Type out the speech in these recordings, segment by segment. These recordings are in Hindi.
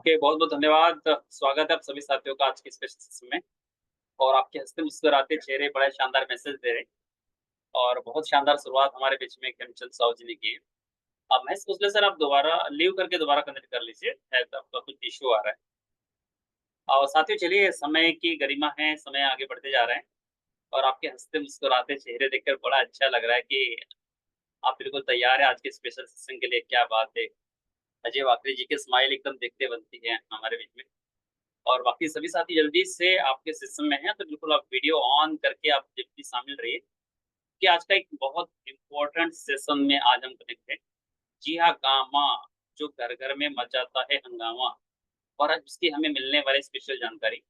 ओके, बहुत-बहुत धन्यवाद। स्वागत है आप सभी साथियों का आज के स्पेशल सेशन में। और आपके हँसते मुस्कुराते चेहरे बड़ा शानदार मैसेज दे रहे हैं और बहुत शानदार शुरुआत हमारे बीच में खेमचंद साहू जी ने की है। महेश भोसले सर, आप दोबारा लीव करके दोबारा कनेक्ट कर लीजिए, शायद आपका कुछ इश्यू आ रहा है। और साथियों, चलिए, समय की गरिमा है, समय आगे बढ़ते जा रहे हैं और आपके हँसते मुस्कुराते चेहरे देखकर बड़ा अच्छा लग रहा है कि आप बिल्कुल तैयार हैं आज के स्पेशल सेशन के लिए। क्या बात है! अजय वाकरी जी की स्माइल एकदम देखते बनती है हमारे बीच में। और बाकी सभी साथी जल्दी से आपके सिस्टम में हैं, तो बिल्कुल आप वीडियो ऑन करके आप जल्दी शामिल रहिए, कि आज का एक बहुत इम्पोर्टेंट सेशन में आज हम कनेक्ट हैं। जी हाँ, गामा, जो घर-घर में मचाता है हंगामा, और आज उसकी हमें मिलने वाली स्पेशल जानकारी,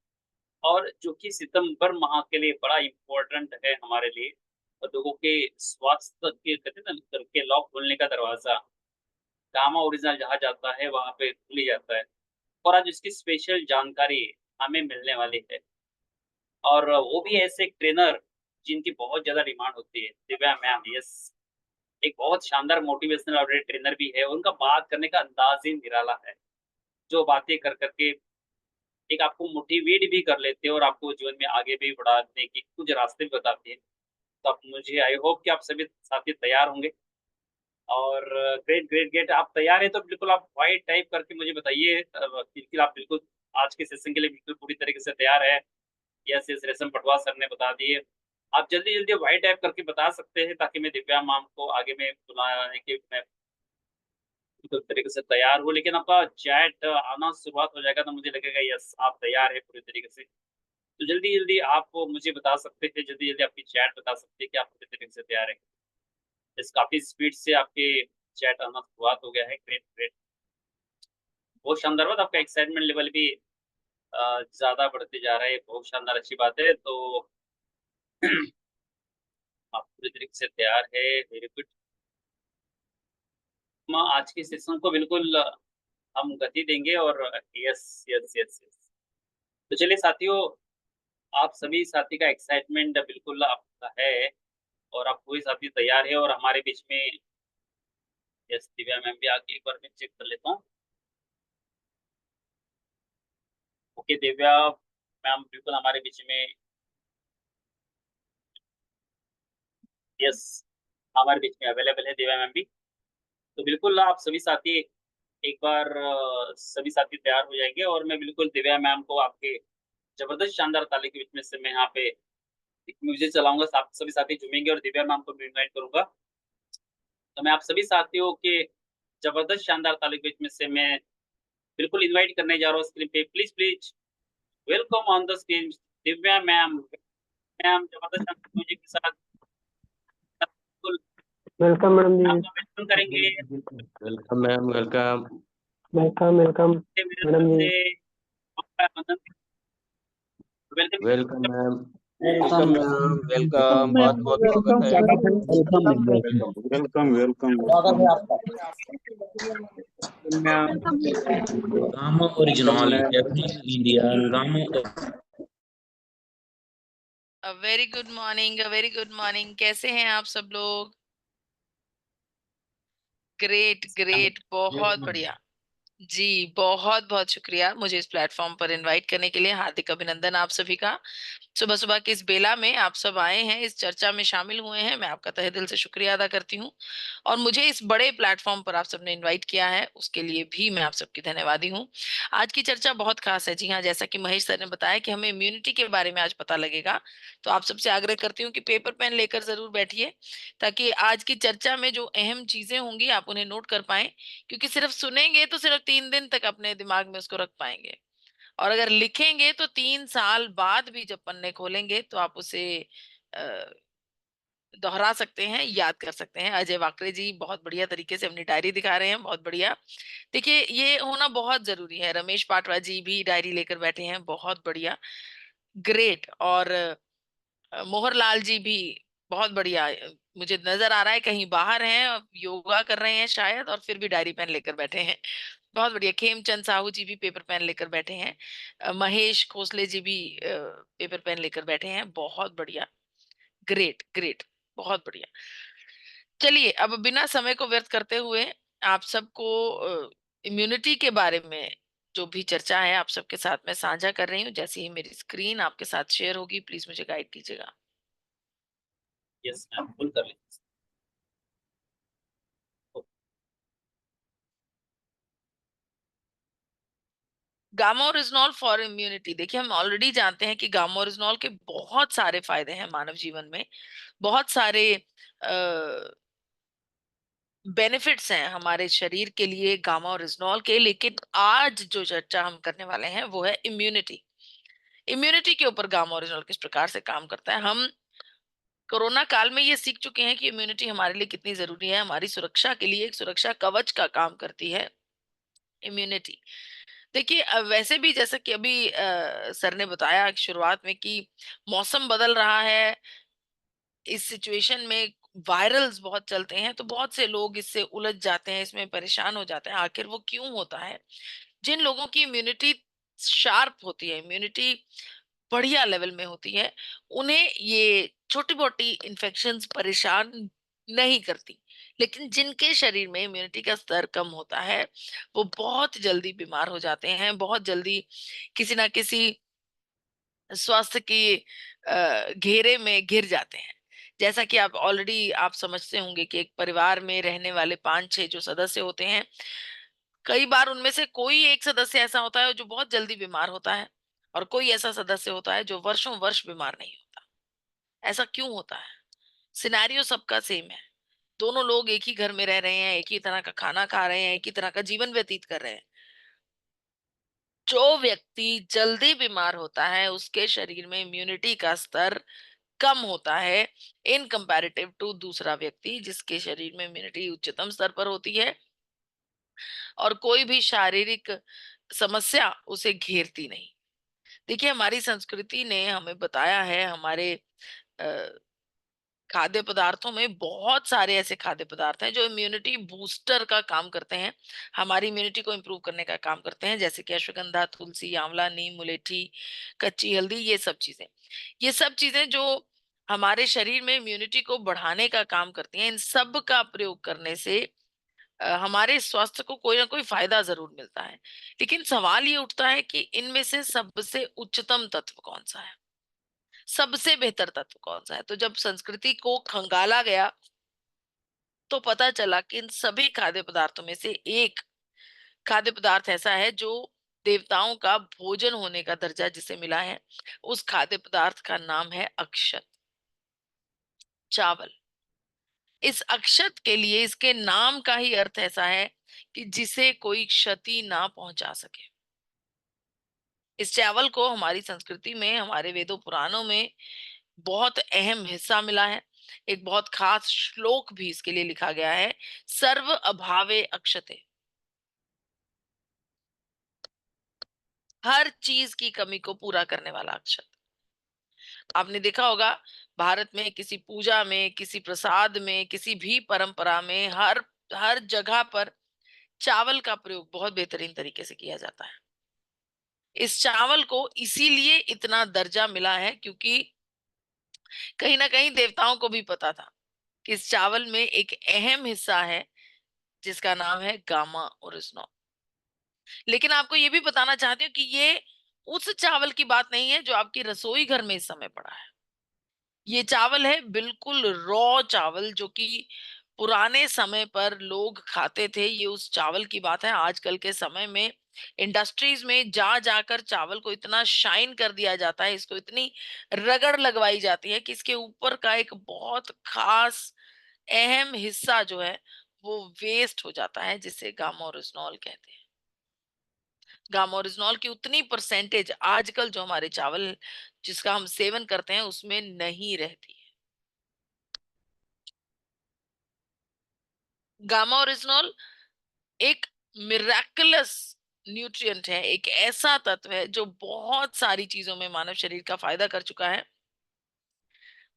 और जो कि सितंबर माह के लिए बड़ा इम्पोर्टेंट है हमारे लिए, और लोगों के स्वास्थ्य के, कहते हैं ना, घर के लॉक खोलने का दरवाज़ा, गामा ओरिजिनल जहाँ जाता है, वहाँ पे खुल ही जाता है। और आज इसकी स्पेशल जानकारी हमें मिलने वाली है। और वो भी ऐसे एक ट्रेनर जिनकी बहुत ज़्यादा डिमांड होती है, दिव्या मैम, यस। एक बहुत शानदार मोटिवेशनल और ट्रेनर भी है, उनका बात करने का अंदाज़ ही निराला है। जो बातें कर कर के एक आपको मोटिवेट भी कर लेते हैं और आपको जीवन में आगे भी बढ़ाने के कुछ रास्ते भी बताते हैं। तो आप, मुझे आई होप कि आप सभी साथी तैयार होंगे। और ग्रेट, ग्रेट, ग्रेट, आप तैयार हैं तो बिल्कुल आप व्हाइट टाइप करके मुझे बताइए, बिल्कुल आप बिल्कुल आज के सेशन के लिए बिल्कुल पूरी तरीके से तैयार हैं। यस, यस, रेशम पटवा सर ने बता दिए। आप जल्दी-जल्दी व्हाइट टाइप करके बता सकते हैं, ताकि मैं दिव्या मैम को आगे में बुलाने के मैं बिल्कुल तरीके से तैयार हूँ। लेकिन आपका चैट आना शुरुआत हो जाएगा तो मुझे लगेगा यस, आप तैयार हैं पूरी तरीके से। तो जल्दी-जल्दी आप मुझे बता सकते हैं, जल्दी-जल्दी आपकी चैट बता सकती है कि आप पूरी तरीके से तैयार हैं। यस, काफ़ी स्पीड से आपके चैट आना शुरुआत हो गया है। Great, great. बहुत शानदार बात, आपका एक्साइटमेंट लेवल भी ज़्यादा बढ़ते जा रहा है, बहुत शानदार, अच्छी बात है। तो आप पूरी तरीके से तैयार है, वेरी गुड। हम आज के सेशन को बिल्कुल हम गति देंगे और यस, यस, यस, यस। तो चलिए साथियों, आप सभी साथी का एक्साइटमेंट बिल्कुल आपका है और आप पूरे साथी तैयार हैं, और हमारे बीच में यस, दिव्या मैम भी आ गई, एक बार मैं चेक कर लेता हूँ। ओके, दिव्या मैम बिल्कुल हमारे बीच में, यस, हमारे बीच में अवेलेबल है दिव्या मैम भी। तो बिल्कुल आप सभी साथी एक बार सभी साथी तैयार हो जाएँगे, और मैं बिल्कुल दिव्या मैम को आपके ज़बरदस्त शानदार ताली के बीच में से मैं यहाँ पे एक म्यूज़िक चलाऊँगा, आप सभी साथी झूमेंगे और दिव्या मैम को भी इनवाइट करूँगा। तो मैं आप सभी साथियों के ज़बरदस्त शानदार ताली के बीच में से मैं बिल्कुल इनवाइट करने जा रहा हूँ स्क्रीन पे। Please, please welcome on the screen Divya ma'am. Ma'am ज़बरदस्त शानदार म्यूज़िक के साथ बिल्कुल वेलकम मैडम जी। आपका वेलकम करेंगे। Welcome ma'am, welcome. Welcome welcome मेरे मैडम तरफ जी। से आपका welcome. Welcome ma'am. Welcome ma'am, welcome, बहुत बहुत स्वागत है। वेलकम वेलकम वेलकम स्वागत है आपका। Rama original, every Indian Rama. Very good morning, very good morning. कैसे हैं आप सब लोग? ग्रेट, ग्रेट, बहुत बढ़िया जी। बहुत बहुत शुक्रिया मुझे इस प्लेटफॉर्म पर इनवाइट करने के लिए। हार्दिक अभिनंदन आप सभी का। सुबह सुबह की इस बेला में आप सब आए हैं, इस चर्चा में शामिल हुए हैं, मैं आपका तहे दिल से शुक्रिया अदा करती हूँ। और मुझे इस बड़े प्लेटफॉर्म पर आप सबने इनवाइट किया है, उसके लिए भी मैं आप सबकी धन्यवादी हूँ। आज की चर्चा बहुत खास है। जी हाँ, जैसा कि महेश सर ने बताया कि हमें इम्यूनिटी के बारे में आज पता लगेगा, तो आप सबसे आग्रह करती हूँ कि पेपर पेन लेकर जरूर बैठिए, ताकि आज की चर्चा में जो अहम चीजें होंगी आप उन्हें नोट कर पाएं। क्योंकि सिर्फ सुनेंगे तो सिर्फ 3 दिन तक अपने दिमाग में उसको रख पाएंगे, और अगर लिखेंगे तो 3 साल बाद भी जब पन्ने खोलेंगे तो आप उसे अ, दोहरा सकते हैं, याद कर सकते हैं। अजय वाकरे जी बहुत बढ़िया तरीके से अपनी डायरी दिखा रहे हैं, बहुत बढ़िया। देखिए, ये होना बहुत जरूरी है। रमेश पाटवा जी भी डायरी लेकर बैठे हैं, बहुत बढ़िया, ग्रेट। और मोहरलाल जी भी बहुत बढ़िया। मुझे नजर आ रहा है कहीं बाहर हैं, योगा कर रहे हैं शायद, और फिर भी डायरी पेन लेकर बैठे हैं, बहुत बढ़िया। खेमचंद साहू जी भी पेपर पेन लेकर बैठे हैं। महेश खोसले जी भी पेपर पेन लेकर बैठे हैं, बहुत बढ़िया, ग्रेट, ग्रेट, बहुत बढ़िया। चलिए, अब बिना समय को व्यर्थ करते हुए आप सबको इम्यूनिटी के बारे में जो भी चर्चा है आप सबके साथ मैं साझा कर रही हूँ। जैसे ही मेरी स्क्रीन आपके साथ शेयर होगी प्लीज मुझे गाइड कीजिएगा। यस मैम, फुल कर लीजिए। गामा ओरिजिनॉल फॉर इम्यूनिटी, देखिए हम ऑलरेडी जानते हैं कि गामा ओरिजिनॉल के बहुत सारे फायदे हैं मानव जीवन में, बहुत सारे बेनिफिट्स हैं हमारे शरीर के लिए गामा ओरिजिनॉल के। लेकिन आज जो चर्चा हम करने वाले हैं वो है इम्यूनिटी। इम्यूनिटी के ऊपर गामा ओरिजिनॉल किस प्रकार से काम करता है। हम कोरोना काल में ये सीख चुके हैं कि इम्यूनिटी हमारे लिए कितनी जरूरी है, हमारी सुरक्षा के लिए एक सुरक्षा कवच का काम करती है इम्यूनिटी। देखिए वैसे भी जैसा कि अभी सर ने बताया शुरुआत में कि मौसम बदल रहा है, इस सिचुएशन में वायरल्स बहुत चलते हैं, तो बहुत से लोग इससे उलझ जाते हैं, इसमें परेशान हो जाते हैं। आखिर वो क्यों होता है? जिन लोगों की इम्यूनिटी शार्प होती है, इम्यूनिटी बढ़िया लेवल में होती है, उन्हें ये छोटी मोटी इन्फेक्शंस परेशान नहीं करती। लेकिन जिनके शरीर में इम्यूनिटी का स्तर कम होता है वो बहुत जल्दी बीमार हो जाते हैं, बहुत जल्दी किसी ना किसी स्वास्थ्य की घेरे में घिर जाते हैं। जैसा कि आप ऑलरेडी आप समझते होंगे कि एक परिवार में रहने वाले 5-6 जो सदस्य होते हैं, कई बार उनमें से कोई एक सदस्य ऐसा होता है जो बहुत जल्दी बीमार होता है और कोई ऐसा सदस्य होता है जो वर्षों वर्ष बीमार नहीं होता। ऐसा क्यों होता है? सिनेरियो सबका सेम है। दोनों लोग एक ही घर में रह रहे हैं, एक ही तरह का खाना खा रहे हैं, एक ही तरह का जीवन व्यतीत कर रहे हैं। जो व्यक्ति जल्दी बीमार होता है उसके शरीर में इम्यूनिटी का स्तर कम होता है इन कंपैरेटिव टू दूसरा व्यक्ति जिसके शरीर में इम्यूनिटी उच्चतम स्तर पर होती है और कोई भी शारीरिक समस्या उसे घेरती नहीं। देखिए हमारी संस्कृति ने हमें बताया है, हमारे खाद्य पदार्थों में बहुत सारे ऐसे खाद्य पदार्थ हैं जो इम्यूनिटी बूस्टर का काम करते हैं, हमारी इम्यूनिटी को इम्प्रूव करने का काम करते हैं। जैसे कि अश्वगंधा, तुलसी, आंवला, नीम, मुलेठी, कच्ची हल्दी, ये सब चीजें जो हमारे शरीर में इम्यूनिटी को बढ़ाने का काम करती हैं। इन सब का प्रयोग करने से हमारे स्वास्थ्य को कोई ना कोई फायदा जरूर मिलता है। लेकिन सवाल ये उठता है कि इनमें से सबसे उच्चतम तत्व कौन सा है, सबसे बेहतर तत्व कौन सा है? तो जब संस्कृति को खंगाला गया तो पता चला कि इन सभी खाद्य पदार्थों में से एक खाद्य पदार्थ ऐसा है जो देवताओं का भोजन होने का दर्जा जिसे मिला है। उस खाद्य पदार्थ का नाम है अक्षत, चावल। इस अक्षत के लिए इसके नाम का ही अर्थ ऐसा है कि जिसे कोई क्षति ना पहुंचा सके। इस चावल को हमारी संस्कृति में, हमारे वेदों पुराणों में बहुत अहम हिस्सा मिला है। एक बहुत खास श्लोक भी इसके लिए लिखा गया है, सर्व अभावे अक्षते। हर चीज की कमी को पूरा करने वाला अक्षत। आपने देखा होगा भारत में किसी पूजा में, किसी प्रसाद में, किसी भी परंपरा में हर हर जगह पर चावल का प्रयोग बहुत बेहतरीन तरीके से किया जाता है। इस चावल को इसीलिए इतना दर्जा मिला है क्योंकि कहीं ना कहीं देवताओं को भी पता था कि इस चावल में एक अहम हिस्सा है जिसका नाम है गामा ओरिजिनॉल। लेकिन आपको ये भी बताना चाहती हूँ कि ये उस चावल की बात नहीं है जो आपकी रसोई घर में इस समय पड़ा है। ये चावल है बिल्कुल रॉ चावल जो कि पुराने समय पर लोग खाते थे। ये उस चावल की बात है। आजकल के समय में इंडस्ट्रीज में जा जाकर चावल को इतना शाइन कर दिया जाता है, इसको इतनी रगड़ लगवाई जाती है कि इसके ऊपर का एक बहुत खास अहम हिस्सा जो है वो वेस्ट हो जाता है, जिसे गामा ओरिजिनॉल कहते हैं। गामा ओरिजिनॉल की उतनी परसेंटेज आजकल जो हमारे चावल जिसका हम सेवन करते हैं उसमें नहीं रहती है। गामा ओरिजिनॉल एक मिराकुलस न्यूट्रिएंट है, एक ऐसा तत्व है जो बहुत सारी चीजों में मानव शरीर का फायदा कर चुका है।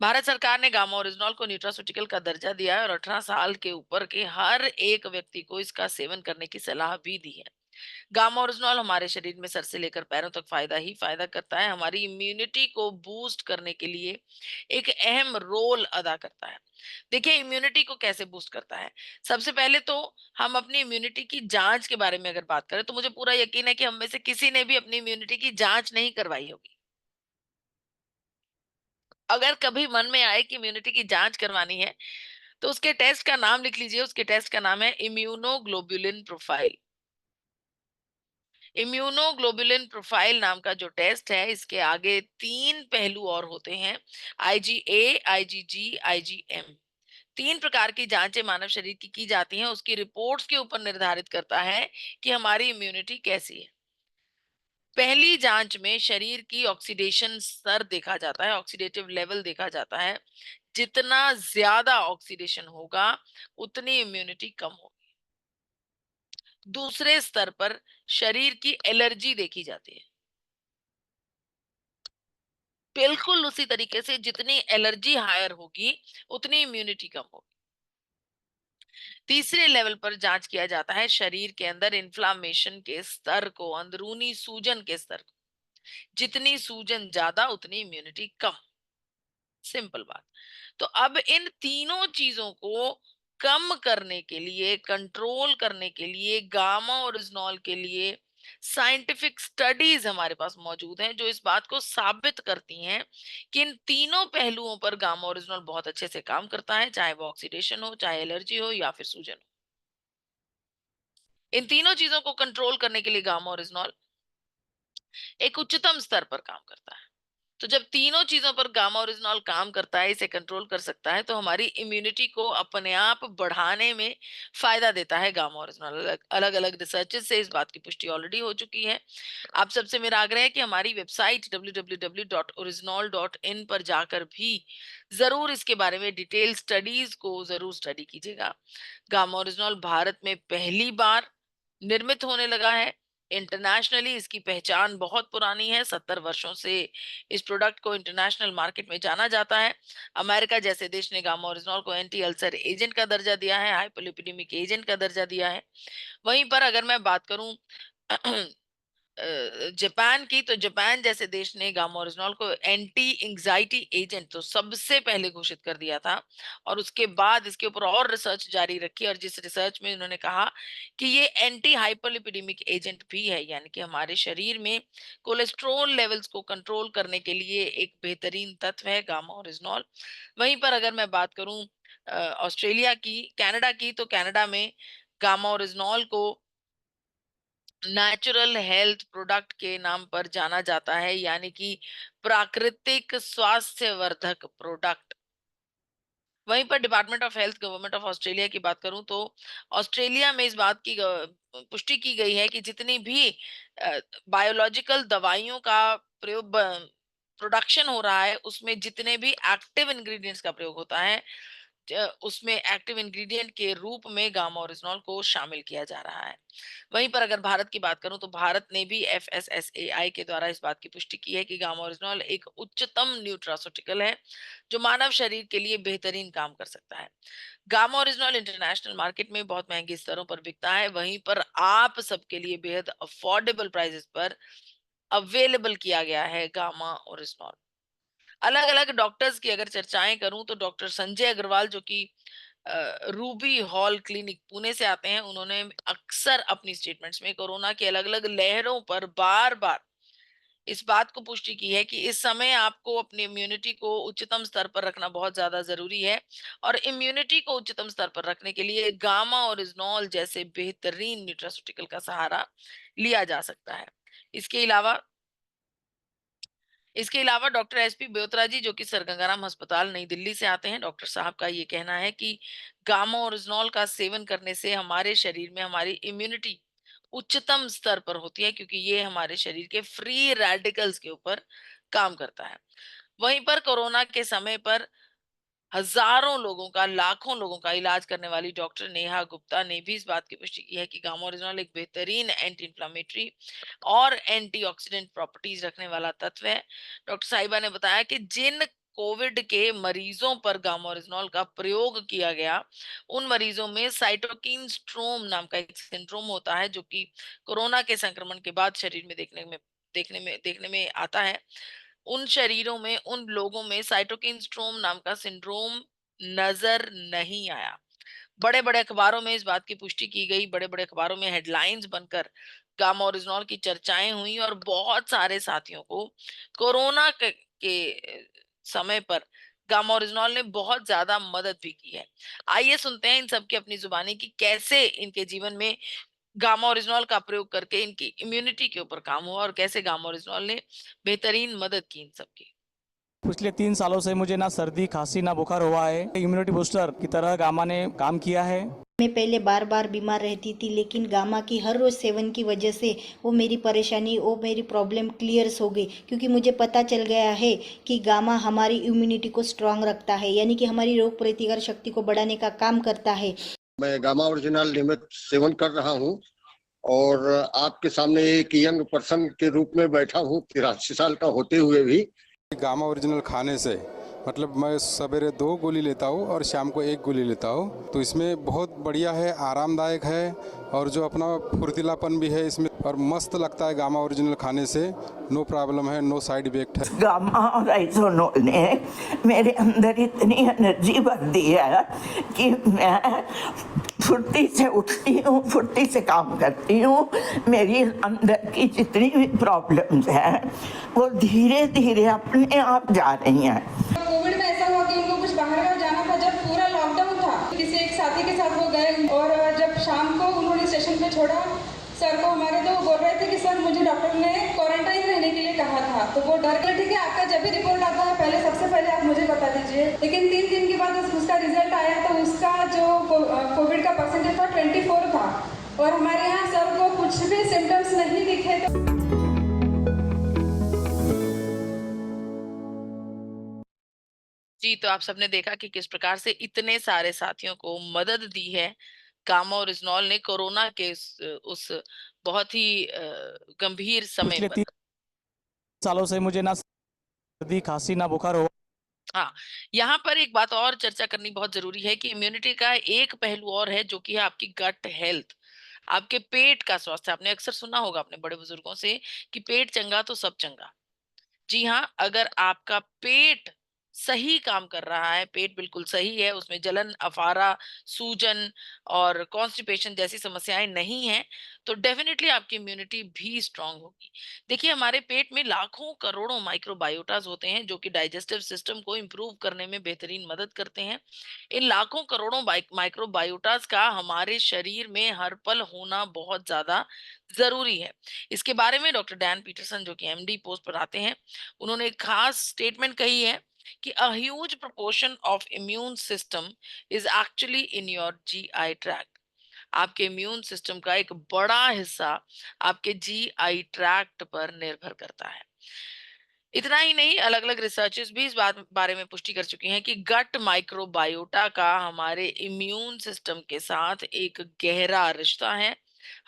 भारत सरकार ने गामा ओरिजिनॉल को न्यूट्रास्यूटिकल का दर्जा दिया है और 18 साल के ऊपर के हर एक व्यक्ति को इसका सेवन करने की सलाह भी दी है। गामा ओरिजिनॉल हमारे शरीर में सर से लेकर पैरों तक फायदा ही फायदा करता है, हमारी इम्यूनिटी को बूस्ट करने के लिए एक अहम रोल अदा करता है। देखिए इम्यूनिटी को कैसे बूस्ट करता है। सबसे पहले तो हम अपनी इम्यूनिटी की जांच के बारे में अगर बात करें तो मुझे पूरा यकीन है कि हम में से किसी ने भी अपनी इम्यूनिटी की जांच नहीं करवाई होगी। अगर कभी मन में आए कि इम्यूनिटी की जांच करवानी है तो उसके टेस्ट का नाम लिख लीजिए। उसके टेस्ट का नाम है इम्यूनोग्लोबुलिन प्रोफाइल। इम्यूनोग्लोबुलिन प्रोफाइल नाम का जो टेस्ट है, इसके आगे 3 पहलू और होते हैं, IgA, IgG, IgM। 3 प्रकार की जांचें मानव शरीर की जाती हैं, उसकी रिपोर्ट्स के ऊपर निर्धारित करता है कि हमारी इम्यूनिटी कैसी है। पहली जांच में शरीर की ऑक्सीडेशन स्तर देखा जाता है, ऑक्सीडेटिव लेवल देखा जाता है। जितना ज्यादा ऑक्सीडेशन होगा उतनी इम्यूनिटी कम होगी। दूसरे स्तर पर शरीर की एलर्जी देखी जाती है। बिल्कुल उसी तरीके से जितनी एलर्जी हायर होगी उतनी इम्यूनिटी कम होगी। तीसरे लेवल पर जांच किया जाता है शरीर के अंदर इन्फ्लामेशन के स्तर को, अंदरूनी सूजन के स्तर को। जितनी सूजन ज्यादा उतनी इम्यूनिटी कम। सिंपल बात। तो अब इन तीनों चीजों को कम करने के लिए, कंट्रोल करने के लिए, गामा ओरिजिनॉल के लिए साइंटिफिक स्टडीज हमारे पास मौजूद हैं जो इस बात को साबित करती हैं कि इन तीनों पहलुओं पर गामा ओरिजिनॉल बहुत अच्छे से काम करता है, चाहे वो ऑक्सीडेशन हो, चाहे एलर्जी हो या फिर सूजन हो। इन तीनों चीजों को कंट्रोल करने के लिए गामा ओरिजिनॉल एक उच्चतम स्तर पर काम करता है। तो जब तीनों चीजों पर गामा ओरिजिनॉल काम करता है, इसे कंट्रोल कर सकता है, तो हमारी इम्यूनिटी को अपने आप बढ़ाने में फायदा देता है गामा ओरिजिनॉल। अलग अलग रिसर्चेस से इस बात की पुष्टि ऑलरेडी हो चुकी है। आप सबसे मेरा आग्रह है कि हमारी वेबसाइट www.original.in पर जाकर भी जरूर इसके बारे में डिटेल स्टडीज को जरूर स्टडी कीजिएगा। गामा ओरिजिनॉल भारत में पहली बार निर्मित होने लगा है। इंटरनेशनली इसकी पहचान बहुत पुरानी है, 70 वर्षों से इस प्रोडक्ट को इंटरनेशनल मार्केट में जाना जाता है। अमेरिका जैसे देश ने गामा ओरिजिनॉल को एंटी अल्सर एजेंट का दर्जा दिया है, हाइपोलिपिडेमिक एजेंट का दर्जा दिया है। वहीं पर अगर मैं बात करूं जापान की, तो जापान जैसे देश ने गामा ओरिजिनॉल को एंटी एंजाइटी एजेंट तो सबसे पहले घोषित कर दिया था, और उसके बाद इसके ऊपर और रिसर्च जारी रखी, और जिस रिसर्च में उन्होंने कहा कि ये एंटी हाइपरलिपिडेमिक एजेंट भी है, यानी कि हमारे शरीर में कोलेस्ट्रॉल लेवल्स को कंट्रोल करने के लिए एक बेहतरीन तत्व है गामा ओरिजिनॉल। वहीं पर अगर मैं बात करूं ऑस्ट्रेलिया की, कनाडा की, तो कनाडा में गामा ओरिजिनॉल को नेचुरल हेल्थ प्रोडक्ट के नाम पर जाना जाता है, यानी कि प्राकृतिक स्वास्थ्यवर्धक प्रोडक्ट। वहीं पर department of health, government of Australia की बात करूं तो ऑस्ट्रेलिया में इस बात की पुष्टि की गई है कि जितनी भी बायोलॉजिकल दवाइयों का प्रयोग, प्रोडक्शन हो रहा है, उसमें जितने भी एक्टिव इंग्रेडिएंट्स का प्रयोग होता है, उसमें एक्टिव इंग्रेडिएंट के रूप में गामा ओरिजिनॉल को शामिल किया जा रहा है। वहीं पर अगर भारत की बात करूं तो भारत ने भी FSSAI के द्वारा इस बात की पुष्टि की है कि गामा ओरिजिनॉल एक उच्चतम न्यूट्रास्यूटिकल है जो मानव शरीर के लिए बेहतरीन काम कर सकता है। गामा ओरिजिनॉल इंटरनेशनल मार्केट में बहुत महंगे स्तरों पर बिकता है, वहीं पर आप सबके लिए बेहद अफोर्डेबल प्राइसेस पर अवेलेबल किया गया है गामा ओरिजिनॉल। अलग अलग डॉक्टर्स की अगर चर्चाएं करूं तो डॉक्टर संजय अग्रवाल, जो कि रूबी हॉल क्लिनिक पुणे से आते हैं, उन्होंने अक्सर अपनी स्टेटमेंट्स में कोरोना की अलग अलग लहरों पर बार बार इस बात को पुष्टि की है कि इस समय आपको अपनी इम्यूनिटी को उच्चतम स्तर पर रखना बहुत ज्यादा जरूरी है, और इम्यूनिटी को उच्चतम स्तर पर रखने के लिए गामा ओरिजिनॉल जैसे बेहतरीन न्यूट्रास्यूटिकल का सहारा लिया जा सकता है। इसके अलावा डॉक्टर SP ब्योत्रा जी, जो कि सर गंगाराम अस्पताल नई दिल्ली से आते हैं, डॉक्टर साहब का ये कहना है कि गामा ओरिजिनॉल का सेवन करने से हमारे शरीर में हमारी इम्यूनिटी उच्चतम स्तर पर होती है, क्योंकि ये हमारे शरीर के फ्री रेडिकल्स के ऊपर काम करता है। वहीं पर कोरोना के समय पर हजारों लोगों का, लाखों लोगों का इलाज करने वाली डॉक्टर नेहा गुप्ता ने भी इस बात की पुष्टि की है कि गामा ओरिजिनॉल एक बेहतरीन एंटी इंफ्लेमेटरी और एंटीऑक्सीडेंट प्रॉपर्टीज रखने वाला तत्व है। डॉक्टर साहिबा ने बताया कि जिन कोविड के मरीजों पर गामा ओरिजिनॉल का प्रयोग किया गया, उन मरीजों में साइटोकिन स्ट्रोम नाम का एक सिंड्रोम होता है जो कि कोरोना के संक्रमण के बाद शरीर में देखने में आता है। उन शरीरों में, उन लोगों में साइटोकिन स्ट्रोम नाम का सिंड्रोम नजर नहीं आया। बड़े बड़े अखबारों में इस बात की पुष्टि की गई, बड़े बड़े अखबारों में हेडलाइंस बनकर गामा ओरिजिनॉल की चर्चाएं हुई और बहुत सारे साथियों को कोरोना के समय पर गामा ओरिजिनॉल ने बहुत ज्यादा मदद भी की है। आइए सुनते हैं इन सब की अपनी जुबानी की कैसे इनके जीवन में गामा ओरिजिनॉल का प्रयोग करके इनकी इम्यूनिटी के ऊपर काम हुआ और कैसे गामा ओरिजिनॉल ने बेहतरीन मदद की इन सबकी। पिछले 3 सालों से मुझे ना सर्दी खांसी ना बुखार हुआ है। इम्यूनिटी बूस्टर की तरह गामा ने काम किया है। मैं पहले बार बार बीमार रहती थी, लेकिन गामा की हर रोज़ सेवन की वजह से वो मेरी परेशानी, वो मेरी प्रॉब्लम क्लियर्स हो गई, क्योंकि मुझे पता चल गया है कि गामा हमारी इम्यूनिटी को स्ट्रांग रखता है, यानी कि हमारी रोग प्रतिकारक शक्ति को बढ़ाने का काम करता है। मैं गामा ओरिजिनल नियमित सेवन कर रहा हूँ और आपके सामने एक यंग पर्सन के रूप में बैठा हूँ 83 साल का होते हुए भी। गामा ओरिजिनल खाने से मतलब मैं सवेरे 2 गोली लेता हूँ और शाम को 1 गोली लेता हूँ, तो इसमें बहुत बढ़िया है, आरामदायक है और जो अपना फुर्तीलापन भी है इसमें और मस्त लगता है। गामा ओरिजिनल खाने से नो प्रॉब्लम है, नो साइड इफेक्ट है। गामा ओरिजिनल ने मेरे अंदर इतनी एनर्जी भर दी है कि मैं फुर्ती से उठती हूँ, फुर्ती से काम करती हूँ। मेरी अंदर की जितनी भी प्रॉब्लम्स हैं वो धीरे धीरे अपने आप जा रही हैं। कोविड में ऐसा हुआ कि उनको कुछ बाहर जाना था, जब पूरा लॉकडाउन था, किसी एक साथी के साथ वो गए और जब शाम को उन्होंने स्टेशन पे छोड़ा सर को हमारे, तो बोल रहे थे कि सर मुझे डॉक्टर ने क्वारंटाइन रहने के लिए कहा था, तो वो डर गए। ठीक है, आपका जब भी रिपोर्ट आता है पहले सबसे पहले आप मुझे बता दीजिए। लेकिन 3 दिन के बाद उसका रिजल्ट आया तो उसका जो कोविड का परसेंटेज था 24 था और हमारे यहाँ सर को कुछ भी सिम्टम्स नहीं दिखे। जी, तो आप सबने देखा कि किस प्रकार से इतने सारे साथियों को मदद दी है गामा ओरिजिनॉल ने कोरोना के उस बहुत ही गंभीर समय पिछले पर। 3 सालों से मुझे ना सर्दी खांसी ना बुखार हुआ। हाँ, यहाँ पर एक बात और चर्चा करनी बहुत जरूरी है कि इम्यूनिटी का एक पहलू और है जो कि है आपकी गट हेल्थ, आपके पेट का स्वास्थ्य। आपने अक्सर सुना होगा अपने बड़े बुजुर्गों से कि पेट चंगा तो सब चंगा। जी हाँ, अगर आपका पेट सही काम कर रहा है, पेट बिल्कुल सही है, उसमें जलन, अफारा, सूजन और कॉन्स्टिपेशन जैसी समस्याएं नहीं हैं, तो डेफिनेटली आपकी इम्यूनिटी भी स्ट्रांग होगी। देखिए, हमारे पेट में लाखों करोड़ों माइक्रोबायोटास होते हैं जो कि डाइजेस्टिव सिस्टम को इम्प्रूव करने में बेहतरीन मदद करते हैं। इन लाखों करोड़ों माइक्रोबायोटास का हमारे शरीर में हर पल होना बहुत ज्यादा जरूरी है। इसके बारे में डॉक्टर डैन पीटरसन जो कि एमडी पोस्ट पर आते हैं, उन्होंने एक खास स्टेटमेंट कही है कि a huge proportion of immune system is actually in your GI tract। आपके इम्यून सिस्टम का एक बड़ा हिस्सा आपके जीआई ट्रैक्ट पर निर्भर करता है। इतना ही नहीं, अलग अलग रिसर्चेस भी इस बात बारे में पुष्टि कर चुकी हैं कि गट माइक्रोबायोटा का हमारे इम्यून सिस्टम के साथ एक गहरा रिश्ता है।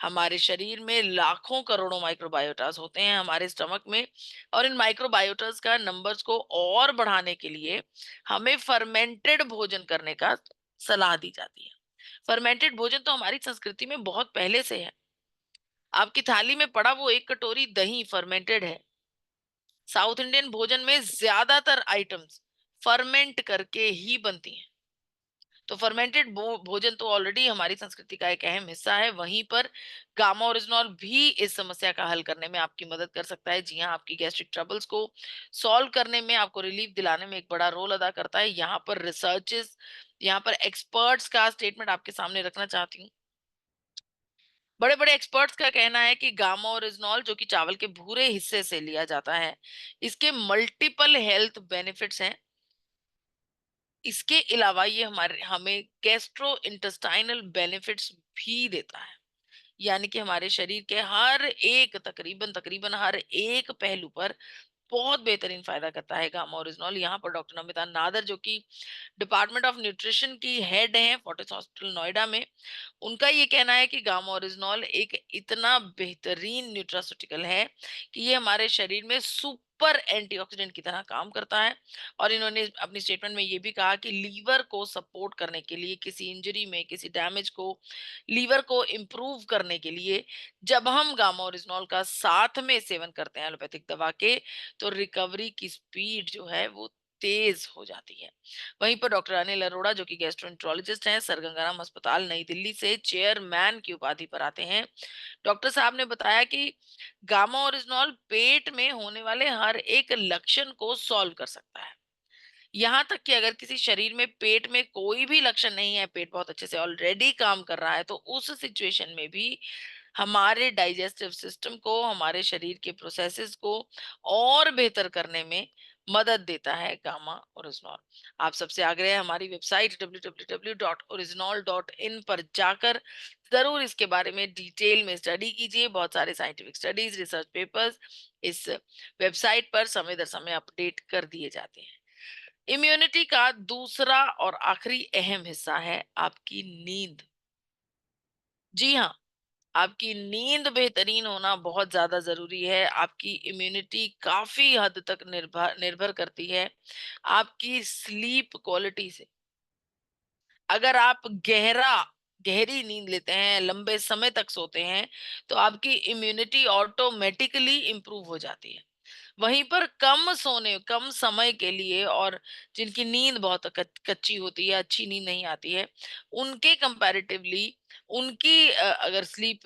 हमारे शरीर में लाखों करोड़ों माइक्रोबायोटास होते हैं हमारे स्टमक में, और इन माइक्रोबायोटास का नंबर्स को और बढ़ाने के लिए हमें फर्मेंटेड भोजन करने का सलाह दी जाती है। फर्मेंटेड भोजन तो हमारी संस्कृति में बहुत पहले से है। आपकी थाली में पड़ा वो 1 कटोरी दही फर्मेंटेड है। साउथ इंडियन भोजन में ज्यादातर आइटम्स फर्मेंट करके ही बनती हैं। तो फर्मेंटेड भोजन तो ऑलरेडी हमारी संस्कृति का एक अहम हिस्सा है। वहीं पर गामा ओरिजिनॉल भी इस समस्या का हल करने में आपकी मदद कर सकता है। जी हाँ, आपकी गैस्ट्रिक ट्रबल्स को सॉल्व करने में, आपको रिलीफ दिलाने में एक बड़ा रोल अदा करता है। यहाँ पर रिसर्चेस, यहाँ पर एक्सपर्ट्स का स्टेटमेंट आपके सामने रखना चाहती हूँ। बड़े बड़े एक्सपर्ट्स का कहना है कि गामा ओरिजिनॉल जो कि चावल के भूरे हिस्से से लिया जाता है, इसके मल्टीपल हेल्थ बेनिफिट्स हैं। इसके अलावा ये हमें गैस्ट्रो इंटेस्टाइनल बेनिफिट्स भी देता है, यानी कि हमारे शरीर के हर एक तकरीबन हर एक पहलू पर बहुत बेहतरीन फायदा करता है गामा ओरिजिनॉल। यहाँ पर डॉक्टर नमिता नादर जो कि डिपार्टमेंट ऑफ न्यूट्रिशन की हेड हैं फोर्टिस हॉस्पिटल नोएडा में, उनका ये कहना है कि गामा ओरिजिनॉल एक इतना बेहतरीन न्यूट्रास्यूटिकल है कि ये हमारे शरीर में सुपर एंटीऑक्सीडेंट की तरह काम करता है। और इन्होंने अपनी स्टेटमेंट में ये भी कहा कि लीवर को सपोर्ट करने के लिए, किसी इंजरी में, किसी डैमेज को, लीवर को इम्प्रूव करने के लिए जब हम गामा ओरिजिनॉल का साथ में सेवन करते हैं एलोपैथिक दवा के, तो रिकवरी की स्पीड जो है वो तेज हो जाती है। वहीं पर डॉक्टर अनिल अरोड़ा, जो कि गैस्ट्रोएंटरोलॉजिस्ट हैं, सर गंगाराम अस्पताल नई दिल्ली से चेयरमैन की उपाधि पर आते हैं, डॉक्टर साहब ने बताया कि गामा ओरिजिनॉल पेट में होने वाले हर एक लक्षण को सॉल्व कर सकता है। यहाँ तक कि अगर किसी शरीर में पेट में कोई भी लक्षण नहीं है, पेट बहुत अच्छे से ऑलरेडी काम कर रहा है, तो उस सिचुएशन में भी हमारे डाइजेस्टिव सिस्टम को, हमारे शरीर के प्रोसेसेस को और बेहतर करने में मदद देता है गामा ओरिजिनॉल। आप सबसे आग्रह है हमारी वेबसाइट www.originol.in पर जाकर जरूर इसके बारे में डिटेल में स्टडी कीजिए। बहुत सारे साइंटिफिक स्टडीज, रिसर्च पेपर्स इस वेबसाइट पर समय दर समय अपडेट कर दिए जाते हैं। इम्यूनिटी का दूसरा और आखिरी अहम हिस्सा है आपकी नींद। जी हाँ, आपकी नींद बेहतरीन होना बहुत ज्यादा जरूरी है। आपकी इम्यूनिटी काफी हद तक निर्भर करती है आपकी स्लीप क्वालिटी से। अगर आप गहरी नींद लेते हैं, लंबे समय तक सोते हैं, तो आपकी इम्यूनिटी ऑटोमेटिकली इंप्रूव हो जाती है। वहीं पर कम समय के लिए और जिनकी नींद बहुत कच्ची होती है, अच्छी नींद नहीं आती है, उनके कंपैरेटिवली उनकी अगर स्लीप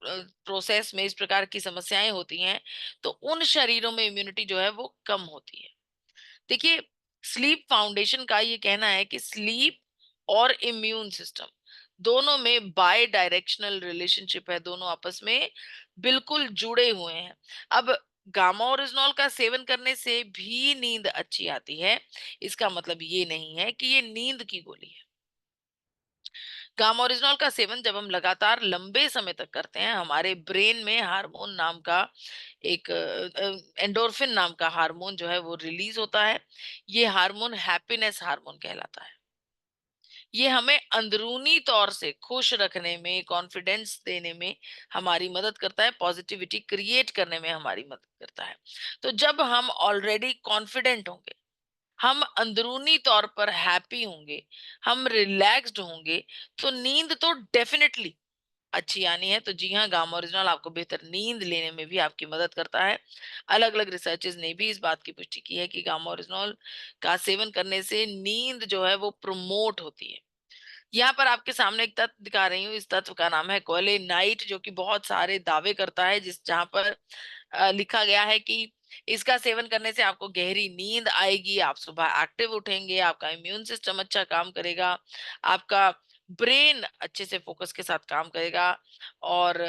प्रोसेस में इस प्रकार की समस्याएं होती हैं, तो उन शरीरों में इम्यूनिटी जो है वो कम होती है। देखिए, स्लीप फाउंडेशन का ये कहना है कि स्लीप और इम्यून सिस्टम दोनों में बाय डायरेक्शनल रिलेशनशिप है, दोनों आपस में बिल्कुल जुड़े हुए हैं। अब गामा ओरिजिनॉल का सेवन करने से भी नींद अच्छी आती है, इसका मतलब ये नहीं है कि ये नींद की गोली है। गामा ओरिजिनॉल का सेवन जब हम लगातार लंबे समय तक करते हैं, हमारे ब्रेन में हार्मोन नाम का एक एंडोर्फिन नाम का हार्मोन जो है वो रिलीज होता है। ये हार्मोन हैप्पीनेस हार्मोन कहलाता है। ये हमें अंदरूनी तौर से खुश रखने में, कॉन्फिडेंस देने में हमारी मदद करता है, पॉजिटिविटी क्रिएट करने में हमारी मदद करता है। तो जब हम ऑलरेडी कॉन्फिडेंट होंगे, हम अंदरूनी तौर पर हैप्पी होंगे, हम रिलैक्स्ड होंगे, तो नींद तो डेफिनेटली अच्छी आनी है। तो जी हाँ, गामा ओरिजिनल आपको बेहतर नींद लेने में भी आपकी मदद करता है। अलग अलग रिसर्चेस ने भी इस बात की पुष्टि की है कि गामा ओरिजिनल का सेवन करने से नींद जो है वो प्रमोट होती है। यहाँ पर आपके सामने एक तत्व दिखा रही हूँ। इस तत्व का नाम है क्वेलेनाइट, जो कि बहुत सारे दावे करता है, जहाँ पर लिखा गया है कि इसका सेवन करने से आपको गहरी नींद आएगी, आप सुबह एक्टिव उठेंगे, आपका इम्यून सिस्टम अच्छा काम करेगा, आपका ब्रेन अच्छे से फोकस के साथ काम करेगा और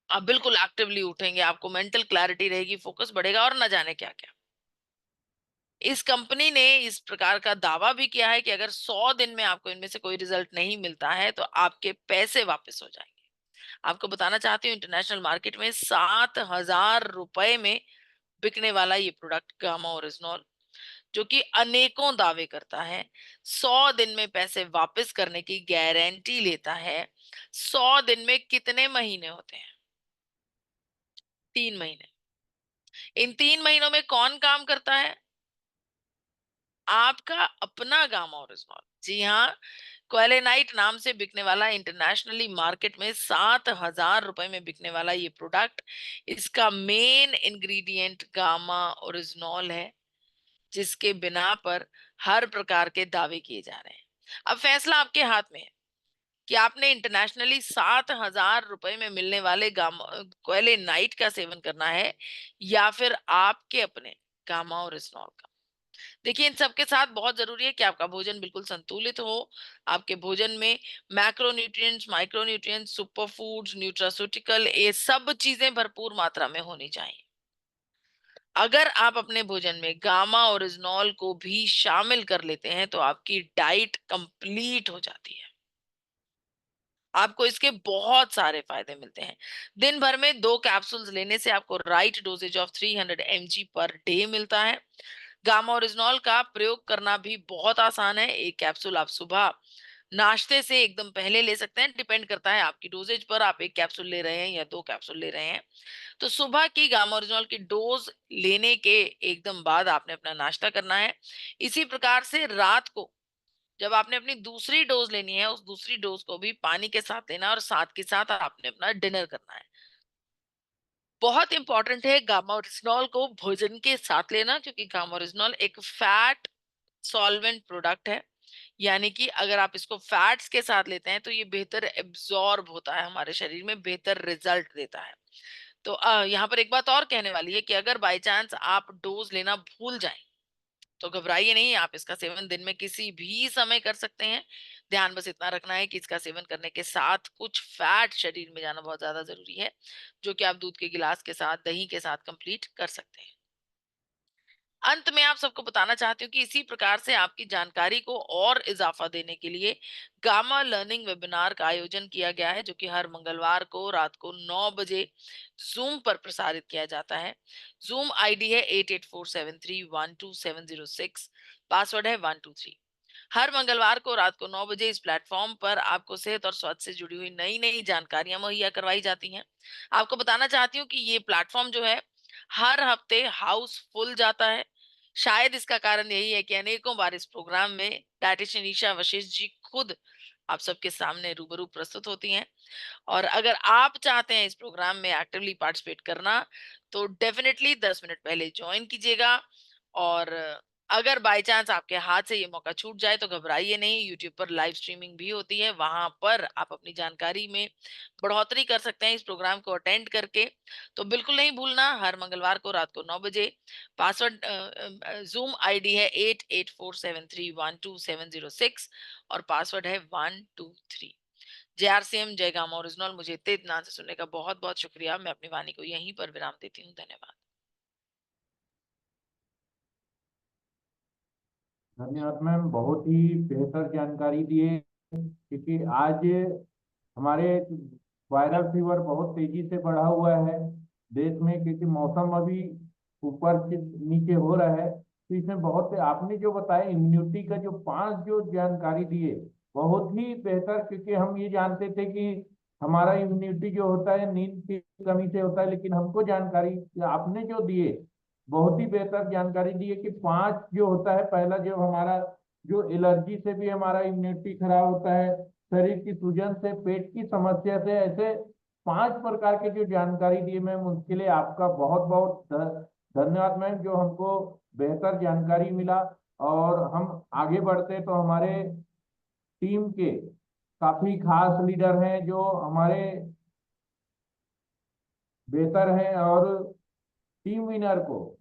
आप बिल्कुल एक्टिवली उठेंगे, आपको मेंटल क्लैरिटी रहेगी, फोकस बढ़ेगा और न जाने क्या क्या। इस कंपनी ने इस प्रकार का दावा भी किया है कि अगर 100 दिन में आपको इनमें से कोई रिजल्ट नहीं मिलता है, तो आपके पैसे वापस हो जाएंगे। आपको बताना चाहती हूँ, इंटरनेशनल मार्केट में 7,000 रुपए में बिकने वाला ये प्रोडक्ट गामा ओरिजिनॉल, जो कि अनेकों दावे करता है, 100 दिन में पैसे वापस करने की गारंटी लेता है। 100 दिन में कितने महीने होते हैं? 3 महीने। इन 3 महीनों में कौन काम करता है? आपका अपना गामा ओरिजिनॉल। जी हाँ, क्वेलेनाइट नाम से बिकने वाला, इंटरनेशनली मार्केट में 7,000 रुपए में बिकने वाला ये प्रोडक्ट, इसका मेन इंग्रेडिएंट गामा ओरिजिनॉल है, जिसके बिना पर हर प्रकार के दावे किए जा रहे हैं। अब फैसला आपके हाथ में है कि आपने इंटरनेशनली 7,000 रुपए में मिलने वाले क्वेलेनाइट का सेवन करना है या फिर आपके अपने गामा ओरिजिनॉल का। देखिए, इन सबके साथ बहुत जरूरी है कि आपका भोजन बिल्कुल संतुलित हो। आपके भोजन में macronutrients, micronutrients, super foods, nutraceutical, ये सब चीजें भरपूर मात्रा में होनी चाहिए। अगर आप अपने भोजन में गामा ओरिजिनॉल को भी शामिल कर लेते हैं, तो आपकी डाइट कंप्लीट हो जाती है। आपको इसके बहुत सारे फायदे मिलते हैं। दिन भर में 2 कैप्सूल्स लेने से आपको right dosages of 300 mg per day मिलता है। गामा ओरिजिनॉल का प्रयोग करना भी बहुत आसान है। एक कैप्सूल आप सुबह नाश्ते से एकदम पहले ले सकते हैं, डिपेंड करता है आपकी डोजेज पर, आप 1 कैप्सूल ले रहे हैं या 2 कैप्सूल ले रहे हैं। तो सुबह की गामा ओरिजिनल की डोज लेने के एकदम बाद आपने अपना नाश्ता करना है। इसी प्रकार से रात को जब आपने अपनी दूसरी डोज लेनी है, उस दूसरी डोज को भी पानी के साथ लेना है और साथ के साथ आपने अपना डिनर करना है। बहुत इंपॉर्टेंट है गामा ओरिजिनल को भोजन के साथ लेना, क्योंकि गामा ओरिजिनल एक फैट सॉल्वेंट प्रोडक्ट है, यानी कि अगर आप इसको फैट्स के साथ लेते हैं तो ये बेहतर एब्जॉर्ब होता है हमारे शरीर में, बेहतर रिजल्ट देता है। तो यहाँ पर एक बात और कहने वाली है कि अगर बाय चांस आप डोज लेना भूल जाएं तो घबराइए नहीं, आप इसका सेवन दिन में किसी भी समय कर सकते हैं। ध्यान बस इतना रखना है कि इसका सेवन करने के साथ कुछ फैट शरीर में जाना बहुत ज्यादा जरूरी है, जो कि आप दूध के गिलास के साथ, दही के साथ कंप्लीट कर सकते हैं। अंत में आप सबको बताना चाहती हूँ कि इसी प्रकार से आपकी जानकारी को और इजाफा देने के लिए गामा लर्निंग वेबिनार का आयोजन किया गया है, जो कि हर मंगलवार को रात को 9 बजे जूम पर प्रसारित किया जाता है। जूम आईडी है 8847312706, पासवर्ड है 123। हर मंगलवार को रात को 9 बजे इस प्लेटफॉर्म पर आपको सेहत और स्वास्थ्य से जुड़ी हुई नई नई जानकारियां मुहैया करवाई जाती हैं। आपको बताना चाहती हूँ कि ये प्लेटफॉर्म जो है हर हफ्ते हाउस फुल जाता है। शायद इसका कारण यही है कि अनेकों बार इस प्रोग्राम में डायटिशियन ईशा वशिष्ठ जी खुद आप सबके सामने रूबरू प्रस्तुत होती हैं। और अगर आप चाहते हैं इस प्रोग्राम में एक्टिवली पार्टिसिपेट करना, तो डेफिनेटली 10 मिनट पहले ज्वाइन कीजिएगा। और अगर बाय चांस आपके हाथ से ये मौका छूट जाए तो घबराइए नहीं, यूट्यूब पर लाइव स्ट्रीमिंग भी होती है, वहां पर आप अपनी जानकारी में बढ़ोतरी कर सकते हैं इस प्रोग्राम को अटेंड करके। तो बिल्कुल नहीं भूलना, हर मंगलवार को रात को 9 बजे। पासवर्ड जूम आईडी है 8847312706 और पासवर्ड है 123। जय आरसीएम, जय गामा ओरिजिनल। मुझे इतने इत्मीनान से सुनने का बहुत बहुत शुक्रिया। मैं अपनी वाणी को यहीं पर विराम देती हूँ। धन्यवाद। धन्यवाद मैम, बहुत ही बेहतर जानकारी दिए। क्योंकि आज हमारे वायरल फीवर बहुत तेजी से बढ़ा हुआ है देश में, क्योंकि मौसम अभी ऊपर से नीचे हो रहा है। तो इसमें बहुत से आपने जो बताया इम्यूनिटी का जो 5 जो जानकारी दिए बहुत ही बेहतर, क्योंकि हम ये जानते थे कि हमारा इम्यूनिटी जो होता है नींद की कमी से होता है, लेकिन हमको जानकारी आपने जो दिए बहुत ही बेहतर जानकारी दी है कि 5 जो होता है। पहला जो हमारा जो एलर्जी से भी हमारा इम्यूनिटी खराब होता है, शरीर की सूजन से, पेट की समस्या से, ऐसे 5 प्रकार के जो जानकारी दी मैम, उसके लिए आपका बहुत बहुत धन्यवाद मैम, जो हमको बेहतर जानकारी मिला। और हम आगे बढ़ते तो हमारे टीम के काफी खास लीडर हैं जो हमारे बेहतर हैं और टीम विनर को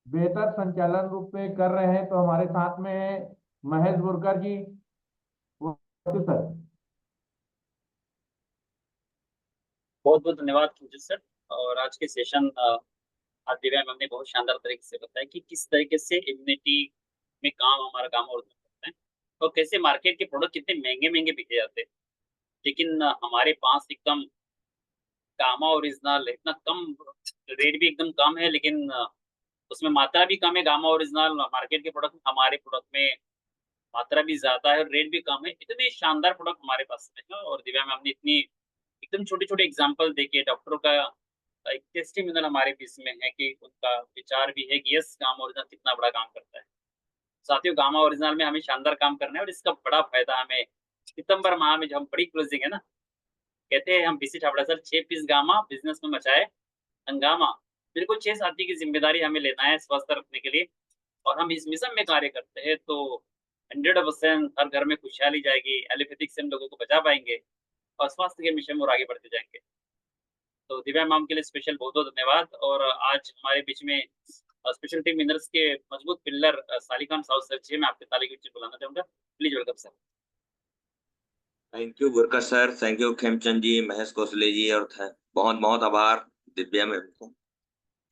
बेहतर संचालन रूप में कर रहे हैं। तो हमारे साथ में है महेश बुरकर जी। सर बहुत बहुत धन्यवाद सर। और आज के सेशन आज दिव्या मैम ने बहुत शानदार तरीके से बताया कि किस तरीके से इम्यूनिटी में काम हमारा काम और करता है और कैसे मार्केट के प्रोडक्ट कितने महंगे महंगे बिके जाते हैं, लेकिन हमारे पास एकदम गामा ओरिजिनल इतना कम, रेट भी एकदम कम है, लेकिन उसमें मात्रा भी कम है। गामा ओरिजिनल मार्केट के प्रोडक्ट, हमारे प्रोडक्ट में मात्रा भी ज्यादा है और रेट भी कम है। इतने शानदार प्रोडक्ट हमारे पास में है और दिव्या मैम ने इतनी एकदम छोटे छोटे एग्जाम्पल देके डॉक्टरों का एक टेस्टिमोनियल हमारे बीच में है कि उनका विचार भी है कि यस गामा ओरिजिनल कितना बड़ा काम करता है। साथियों, गामा ओरिजिनल में हमें शानदार काम करना है और इसका बड़ा फायदा हमें सितंबर माह में, जब हम बड़ी क्लोजिंग है ना, कहते हैं हम BC Chhabra sir 6 piece gamma business में मचाए हंगामा। बिल्कुल 6 साथी की जिम्मेदारी हमें लेना है स्वस्थ रखने के लिए और हम इस मिशन में कार्य करते हैं तो 100% हर घर में खुशहाली जाएगी। एलोपैथिक से हम लोगों को बचा पाएंगे और स्वास्थ्य के मिशन में और आगे बढ़ते जाएंगे। तो दिव्या मैम के लिए स्पेशल बहुत बहुत धन्यवाद। और आज हमारे बीच में स्पेशल टीम विनर्स के मजबूत पिल्लर सालिकान साउथ सर जी, मैं आपके ताली की बुलाना चाहूंगा। Please welcome sir. Thank you Burkar sir, thank you Khemchand ji, Mahesh Kaushale ji, और बहुत बहुत आभार दिव्या मैम को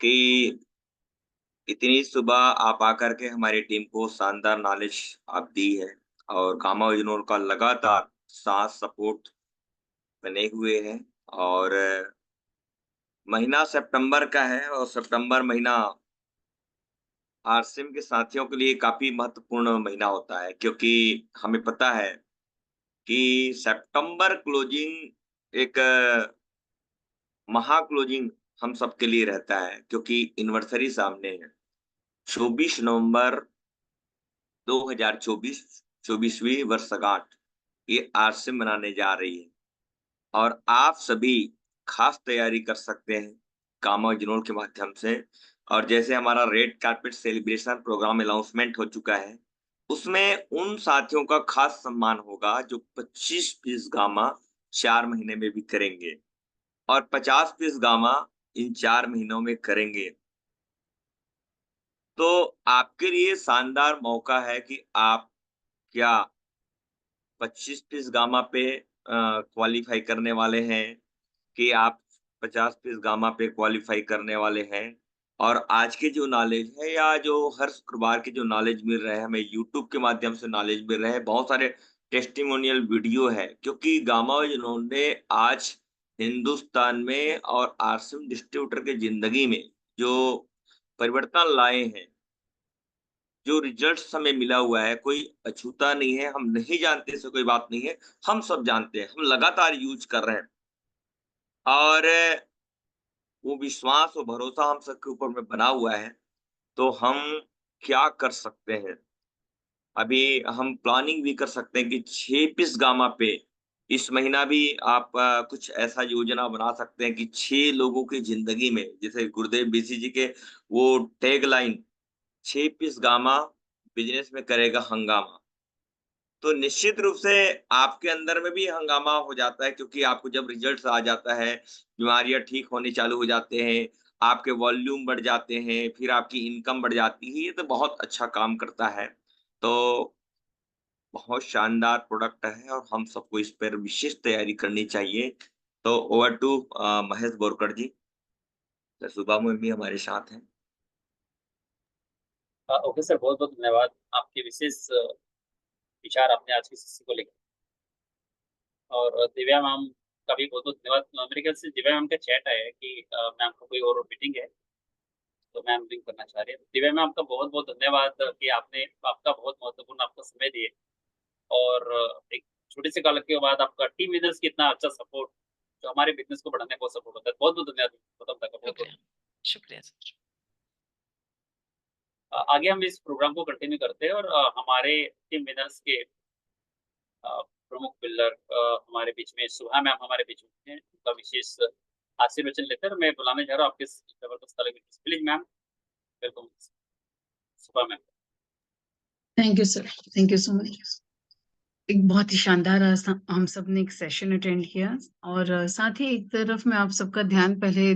कि इतनी सुबह आप आकर के हमारी टीम को शानदार नॉलेज आप दी है और गामा ओरिजिनल का लगातार साथ सपोर्ट बने हुए हैं। और महीना सितंबर का है और सितंबर महीना आरसीएम के साथियों के लिए काफी महत्वपूर्ण महीना होता है, क्योंकि हमें पता है कि सितंबर क्लोजिंग एक महा क्लोजिंग हम सबके लिए रहता है, क्योंकि एनिवर्सरी सामने है। 24 नवंबर 2024, 24वीं वर्षगांठ ये आज से मनाने जा रही है, और आप सभी खास तैयारी कर सकते हैं गामा इग्नोर के माध्यम से। और जैसे हमारा red carpet celebration program announcement हो चुका है, उसमें उन साथियों का खास सम्मान होगा जो 25 पीस गामा 4 महीने में भी करेंगे, और 50 पीस गामा इन 4 महीनों में करेंगे। तो आपके लिए शानदार मौका है कि आप क्या 25 पीस गामा पे क्वालिफाई करने वाले हैं, कि आप 50 पीस गामा पे क्वालिफाई करने वाले हैं। और आज के जो नॉलेज है, या जो हर शुक्रवार के जो नॉलेज मिल रहे हैं हमें यूट्यूब के माध्यम से नॉलेज मिल रहे हैं, बहुत सारे टेस्टिमोनियल वीडियो है, क्योंकि गामा जिन्होंने आज हिंदुस्तान में और आरसीएम डिस्ट्रीब्यूटर के जिंदगी में जो परिवर्तन लाए हैं, जो रिजल्ट्स हमें मिला हुआ है, कोई अछूता नहीं है। हम नहीं जानते ऐसे कोई बात नहीं है, हम सब जानते हैं, हम लगातार यूज कर रहे हैं, और वो विश्वास और भरोसा हम सबके ऊपर में बना हुआ है। तो हम क्या कर सकते हैं, अभी हम प्लानिंग भी कर सकते हैं कि 6 पीस गामा पे इस महीना भी आप कुछ ऐसा योजना बना सकते हैं कि 6 लोगों की जिंदगी में, जैसे गुरुदेव बीसी जी के वो टैगलाइन 6 पीस गामा बिजनेस में करेगा हंगामा। तो निश्चित रूप से आपके अंदर में भी हंगामा हो जाता है, क्योंकि आपको जब रिजल्ट्स आ जाता है, बीमारियां ठीक होनी चालू हो जाते हैं, आपके वॉल्यूम बढ़ जाते हैं, फिर आपकी इनकम बढ़ जाती है, ये तो बहुत अच्छा काम करता है। तो बहुत शानदार प्रोडक्ट है, और हम सबको इस पर विशेष तैयारी करनी चाहिए। तो ओवर टू महेश बोरकर जी, सुबह में भी हमारे साथ हैं। ओके सर, बहुत बहुत धन्यवाद। आपके विशेष विचार आपने आज की सेशन को लेकर। और दिव्या मैम का भी बहुत बहुत धन्यवाद। मेरे ख्याल से दिव्या मैम का चैट आया है कि मैम को कोई और मीटिंग है, तो मैम लिंक करना चाह रही है। दिव्या मैम आपका बहुत बहुत धन्यवाद कि आपने आपका बहुत महत्वपूर्ण आपका समय दिए, और एक छोटे से काल के बाद आपका टीम लीडर्स की इतना अच्छा सपोर्ट जो हमारे बिजनेस को बढ़ाने में बहुत सपोर्ट होता है। बहुत बहुत धन्यवाद गौतम दा का, बहुत बहुत। शुक्रिया सर। आगे हम इस प्रोग्राम को कंटिन्यू करते हैं, और हमारे टीम विनर्स के प्रमुख पिलर हमारे बीच में सुभा मैम हमारे बीच में हैं, उनका विशेष आशीर्वचन लेकर मैं बुलाने जा रहा हूँ आपके जबरदस्त अलग। Please ma'am, welcome Subhash ma'am. Thank you sir, thank you so much. एक बहुत ही शानदार आज हम सब ने एक सेशन अटेंड किया, और साथ ही एक तरफ मैं आप सबका ध्यान पहले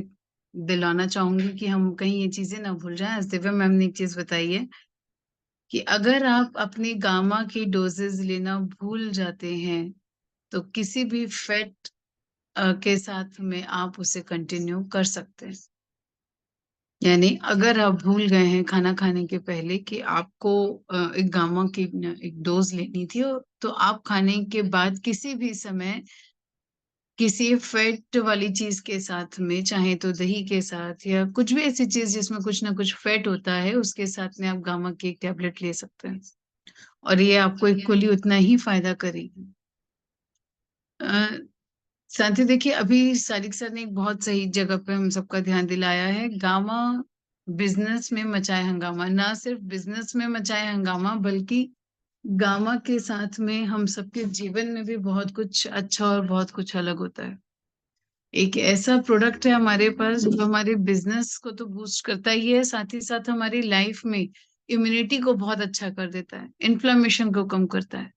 दिलाना चाहूंगी कि हम कहीं ये चीजें ना भूल जाएं। आज दिव्या मैम ने एक चीज बताई है कि अगर आप अपनी गामा की डोजेज लेना भूल जाते हैं तो किसी भी फैट के साथ में आप उसे कंटिन्यू कर सकते हैं। यानी अगर आप भूल गए हैं खाना खाने के पहले कि आपको एक गामा की एक डोज लेनी थी, तो आप खाने के बाद किसी भी समय किसी फैट वाली चीज के साथ में, चाहे तो दही के साथ या कुछ भी ऐसी चीज जिसमें कुछ ना कुछ फैट होता है, उसके साथ में आप गामा की एक टैबलेट ले सकते हैं, और ये आपको इक्वली उतना ही फायदा करेगी। साथ ही देखिए, अभी सारिक सर ने एक बहुत सही जगह पे हम सबका ध्यान दिलाया है। गामा बिजनेस में मचाए हंगामा, ना सिर्फ बिजनेस में मचाए हंगामा बल्कि गामा के साथ में हम सबके जीवन में भी बहुत कुछ अच्छा और बहुत कुछ अलग होता है। एक ऐसा प्रोडक्ट है हमारे पास जो हमारे बिजनेस को तो बूस्ट करता ही है, साथ ही साथ हमारी लाइफ में इम्यूनिटी को बहुत अच्छा कर देता है, इन्फ्लेमेशन को कम करता है।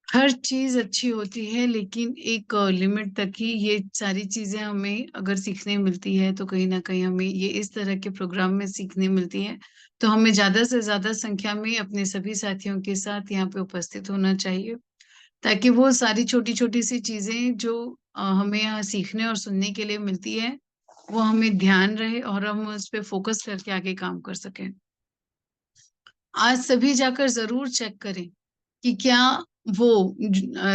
हर चीज अच्छी होती है, लेकिन एक लिमिट तक ही ये सारी चीजें हमें अगर सीखने मिलती है, तो कहीं ना कहीं हमें ये इस तरह के प्रोग्राम में सीखने मिलती है। तो हमें ज्यादा से ज्यादा संख्या में अपने सभी साथियों के साथ यहाँ पे उपस्थित होना चाहिए, ताकि वो सारी छोटी छोटी सी चीजें जो हमें यहाँ सीखने और सुनने के लिए मिलती है, वो हमें ध्यान रहे और हम उस पर फोकस करके आगे काम कर सकें। आज सभी जाकर जरूर चेक करें कि क्या वो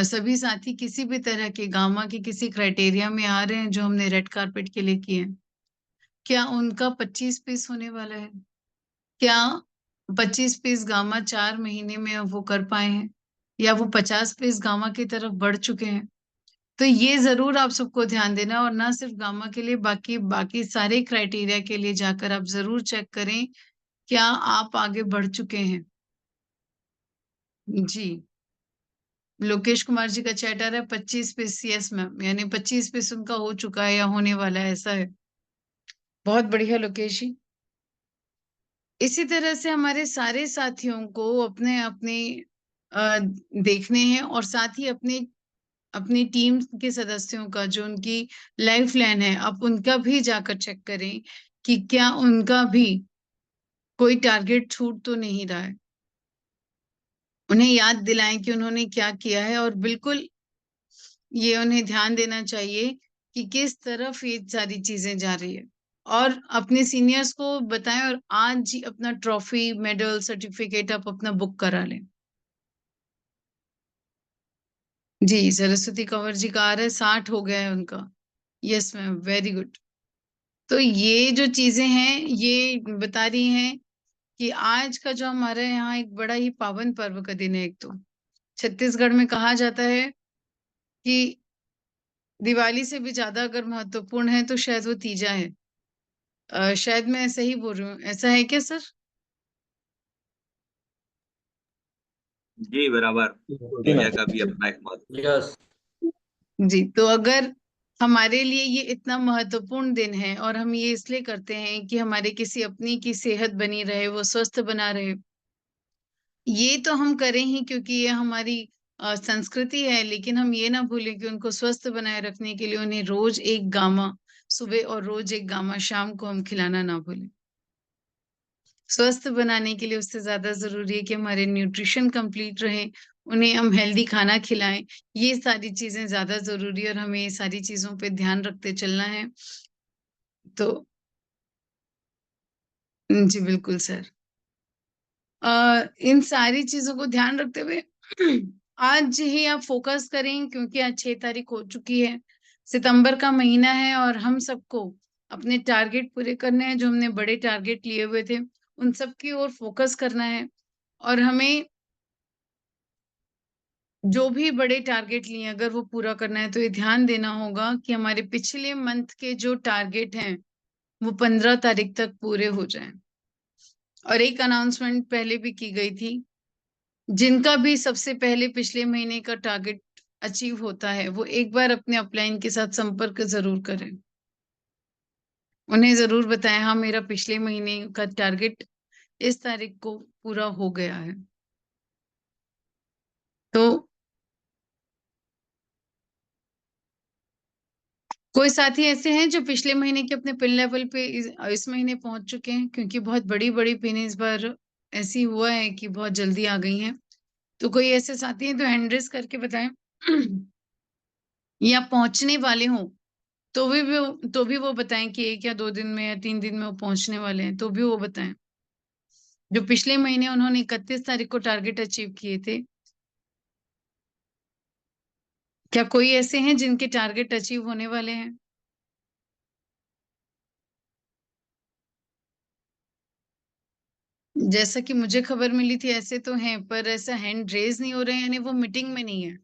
सभी साथी किसी भी तरह के गामा के किसी क्राइटेरिया में आ रहे हैं जो हमने रेड कारपेट के लिए किए हैं। क्या उनका 25 पीस होने वाला है? क्या 25 पीस गामा 4 महीने में वो कर पाए हैं? या वो 50 पेस गामा की तरफ बढ़ चुके हैं। तो ये जरूर आप सबको ध्यान देना, और ना सिर्फ गामा के लिए, बाकी बाकी सारे क्राइटेरिया के लिए जाकर आप जरूर चेक करें क्या आप आगे बढ़ चुके हैं। जी, लोकेश कुमार जी का चैट आ रहा है 25 पीस। यस मैम, यानी 25 पीस उनका हो चुका है या होने वाला है, ऐसा है। बहुत बढ़िया लोकेश जी। इसी तरह से हमारे सारे साथियों को अपने अपने देखने हैं, और साथ ही अपने अपनी टीम के सदस्यों का जो उनकी लाइफ लाइन है, आप उनका भी जाकर चेक करें कि क्या उनका भी कोई टारगेट छूट तो नहीं रहा है। उन्हें याद दिलाएं कि उन्होंने क्या किया है, और बिल्कुल ये उन्हें ध्यान देना चाहिए कि किस तरफ ये सारी चीजें जा रही है, और अपने सीनियर्स को बताएं, और आज ही अपना ट्रॉफी, मेडल, सर्टिफिकेट आप अपना बुक करा लें। जी, सरस्वती कंवर जी का आ रहा है 60 हो गया है उनका। Yes ma'am, very good. तो ये जो चीजें हैं ये बता रही हैं कि आज का जो हमारे यहाँ एक बड़ा ही पावन पर्व का दिन है। एक तो छत्तीसगढ़ में कहा जाता है कि दिवाली से भी ज्यादा अगर महत्वपूर्ण है तो शायद वो तीजा है। शायद मैं ऐसा ही बोल रही हूँ, ऐसा है क्या सर? जी बराबर, तीजा का भी अपना एक महत्व। यस जी, तो अगर हमारे लिए ये इतना महत्वपूर्ण दिन है, और हम ये इसलिए करते हैं कि हमारे किसी अपनी की सेहत बनी रहे, वो स्वस्थ बना रहे, ये तो हम करें ही क्योंकि ये हमारी संस्कृति है। लेकिन हम ये ना भूलें कि उनको स्वस्थ बनाए रखने के लिए उन्हें रोज एक गामा सुबह और रोज एक गामा शाम को हम खिलाना ना भूलें। स्वस्थ बनाने के लिए उससे ज्यादा जरूरी है कि हमारे न्यूट्रिशन कंप्लीट रहे, उन्हें हम हेल्दी खाना खिलाएं। ये सारी चीजें ज्यादा जरूरी है, और हमें ये सारी चीजों पे ध्यान रखते चलना है। तो जी बिल्कुल सर। इन सारी चीजों को ध्यान रखते हुए आज ही आप फोकस करें, क्योंकि आज 6 तारीख हो चुकी है, सितंबर का महीना है, और हम सबको अपने टारगेट पूरे करने हैं। जो हमने बड़े टारगेट लिए हुए थे उन सब की ओर फोकस करना है, और हमें जो भी बड़े टारगेट लिए अगर वो पूरा करना है तो ये ध्यान देना होगा कि हमारे पिछले मंथ के जो टारगेट हैं वो 15 तारीख तक पूरे हो जाएं। और एक अनाउंसमेंट पहले भी की गई थी, जिनका भी सबसे पहले पिछले महीने का टारगेट अचीव होता है वो एक बार अपने अपलाइन के साथ संपर्क जरूर करें। उन्हें जरूर बताएं, हाँ मेरा पिछले महीने का टारगेट इस तारीख को पूरा हो गया है। तो कोई साथी ऐसे हैं जो पिछले महीने के अपने पिन लेवल पे इस महीने पहुंच चुके हैं, क्योंकि बहुत बड़ी बड़ी पिन इस बार ऐसी हुआ है कि बहुत जल्दी आ गई हैं। तो कोई ऐसे साथी हैं तो हैंड रेज करके बताएं या पहुंचने वाले हों तो भी वो बताएं कि 1 या 2 दिन में या 3 दिन में वो पहुंचने वाले हैं, तो भी वो बताएं। जो पिछले महीने उन्होंने 31 तारीख को टारगेट अचीव किए थे, क्या कोई ऐसे हैं जिनके टारगेट अचीव होने वाले हैं? जैसा कि मुझे खबर मिली थी ऐसे तो हैं, पर ऐसा हैंड रेज नहीं हो रहे हैं, यानी वो मीटिंग में नहीं है।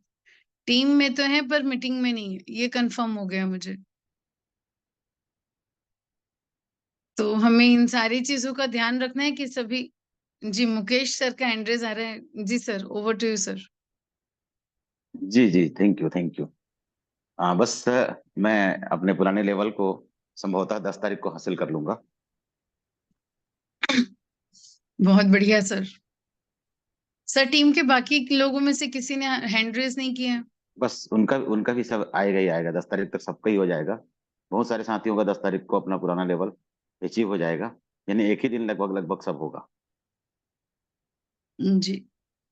टीम में तो है पर मीटिंग में नहीं है, ये कंफर्म हो गया मुझे। तो हमें इन सारी चीजों का ध्यान रखना है कि सभी। जी, मुकेश सर का हैंड रेज आ रहा है। जी sir, over to you sir. जी जी, थैंक यू थैंक यू। बस मैं अपने पुराने लेवल को संभवतः 10 तारीख को हासिल कर लूंगा। बहुत बढ़िया सर। सर, टीम के बाकी लोगों में से किसी ने हैंड रेज नहीं किया है? बस उनका भी सब आएगा ही आएगा, 10 तारीख तक सबका ही हो जाएगा। बहुत सारे साथियों का 10 तारीख को अपना पुराना लेवल अचीव हो जाएगा, यानी एक ही दिन लगभग लगभग सब होगा। जी,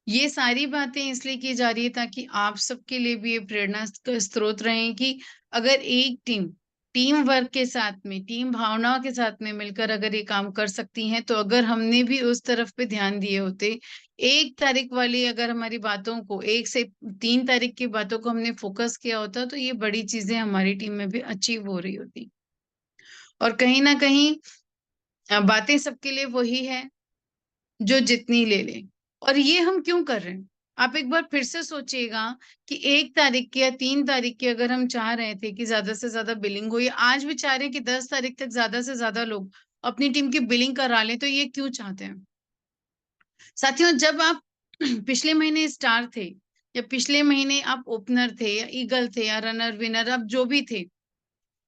ये सारी बातें इसलिए की जा रही है ताकि आप सबके लिए भी ये प्रेरणा का स्रोत रहे कि अगर एक टीम वर्क के साथ में, टीम भावना के साथ में मिलकर अगर ये काम कर सकती हैं, तो अगर हमने भी उस तरफ पे ध्यान दिए होते, 1 तारीख वाली अगर हमारी बातों को 1 से 3 तारीख की बातों को हमने फोकस किया होता, तो ये बड़ी चीजें हमारी टीम में भी अचीव हो रही होती। और कहीं ना कहीं बातें सबके लिए वही है जो जितनी ले लें। और ये हम क्यों कर रहे हैं? आप एक बार फिर से सोचिएगा कि 1 तारीख की या 3 तारीख की अगर हम चाह रहे थे कि ज्यादा से ज्यादा बिलिंग हो, या आज भी चाह रहे हैं कि 10 तारीख तक ज्यादा से ज्यादा लोग अपनी टीम की बिलिंग करा लें, तो ये क्यों चाहते हैं? साथियों, जब आप पिछले महीने स्टार थे, या पिछले महीने आप ओपनर थे, या ईगल थे, या रनर विनर, आप जो भी थे,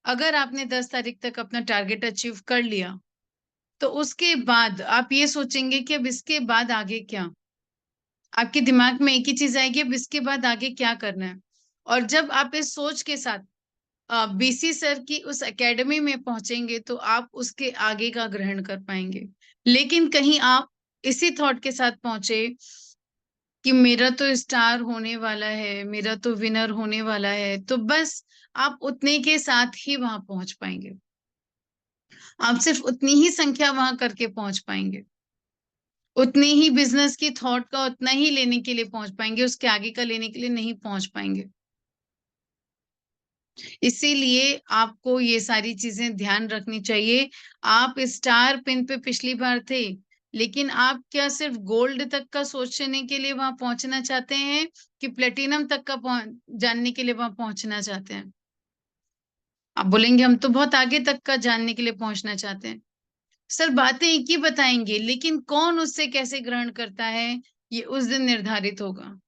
अगर आपने 10 तारीख तक अपना टारगेट अचीव कर लिया, तो उसके बाद आप ये सोचेंगे कि अब इसके बाद आगे क्या। आपके दिमाग में एक ही चीज आएगी, अब इसके बाद आगे क्या करना है। और जब आप इस सोच के साथ बीसी सर की उस एकेडमी में पहुंचेंगे, तो आप उसके आगे का ग्रहण कर पाएंगे। लेकिन कहीं आप इसी थॉट के साथ पहुंचे कि मेरा तो स्टार होने वाला है, मेरा तो विनर होने वाला है, तो बस आप उतने के साथ ही वहां पहुंच पाएंगे। आप सिर्फ उतनी ही संख्या वहां करके पहुंच पाएंगे, उतने ही बिजनेस की थॉट का उतना ही लेने के लिए पहुंच पाएंगे, उसके आगे का लेने के लिए नहीं पहुंच पाएंगे। इसीलिए आपको ये सारी चीजें ध्यान रखनी चाहिए। आप स्टार पिन पे पिछली बार थे, लेकिन आप क्या सिर्फ गोल्ड तक का सोचने के लिए वहां पहुंचना चाहते हैं, कि प्लेटिनम तक का जानने के लिए वहां पहुंचना चाहते हैं? आप बोलेंगे हम तो बहुत आगे तक का जानने के लिए पहुंचना चाहते हैं। सर, बातें एक ही बताएंगे, लेकिन कौन उससे कैसे ग्रहण करता है, ये उस दिन निर्धारित होगा।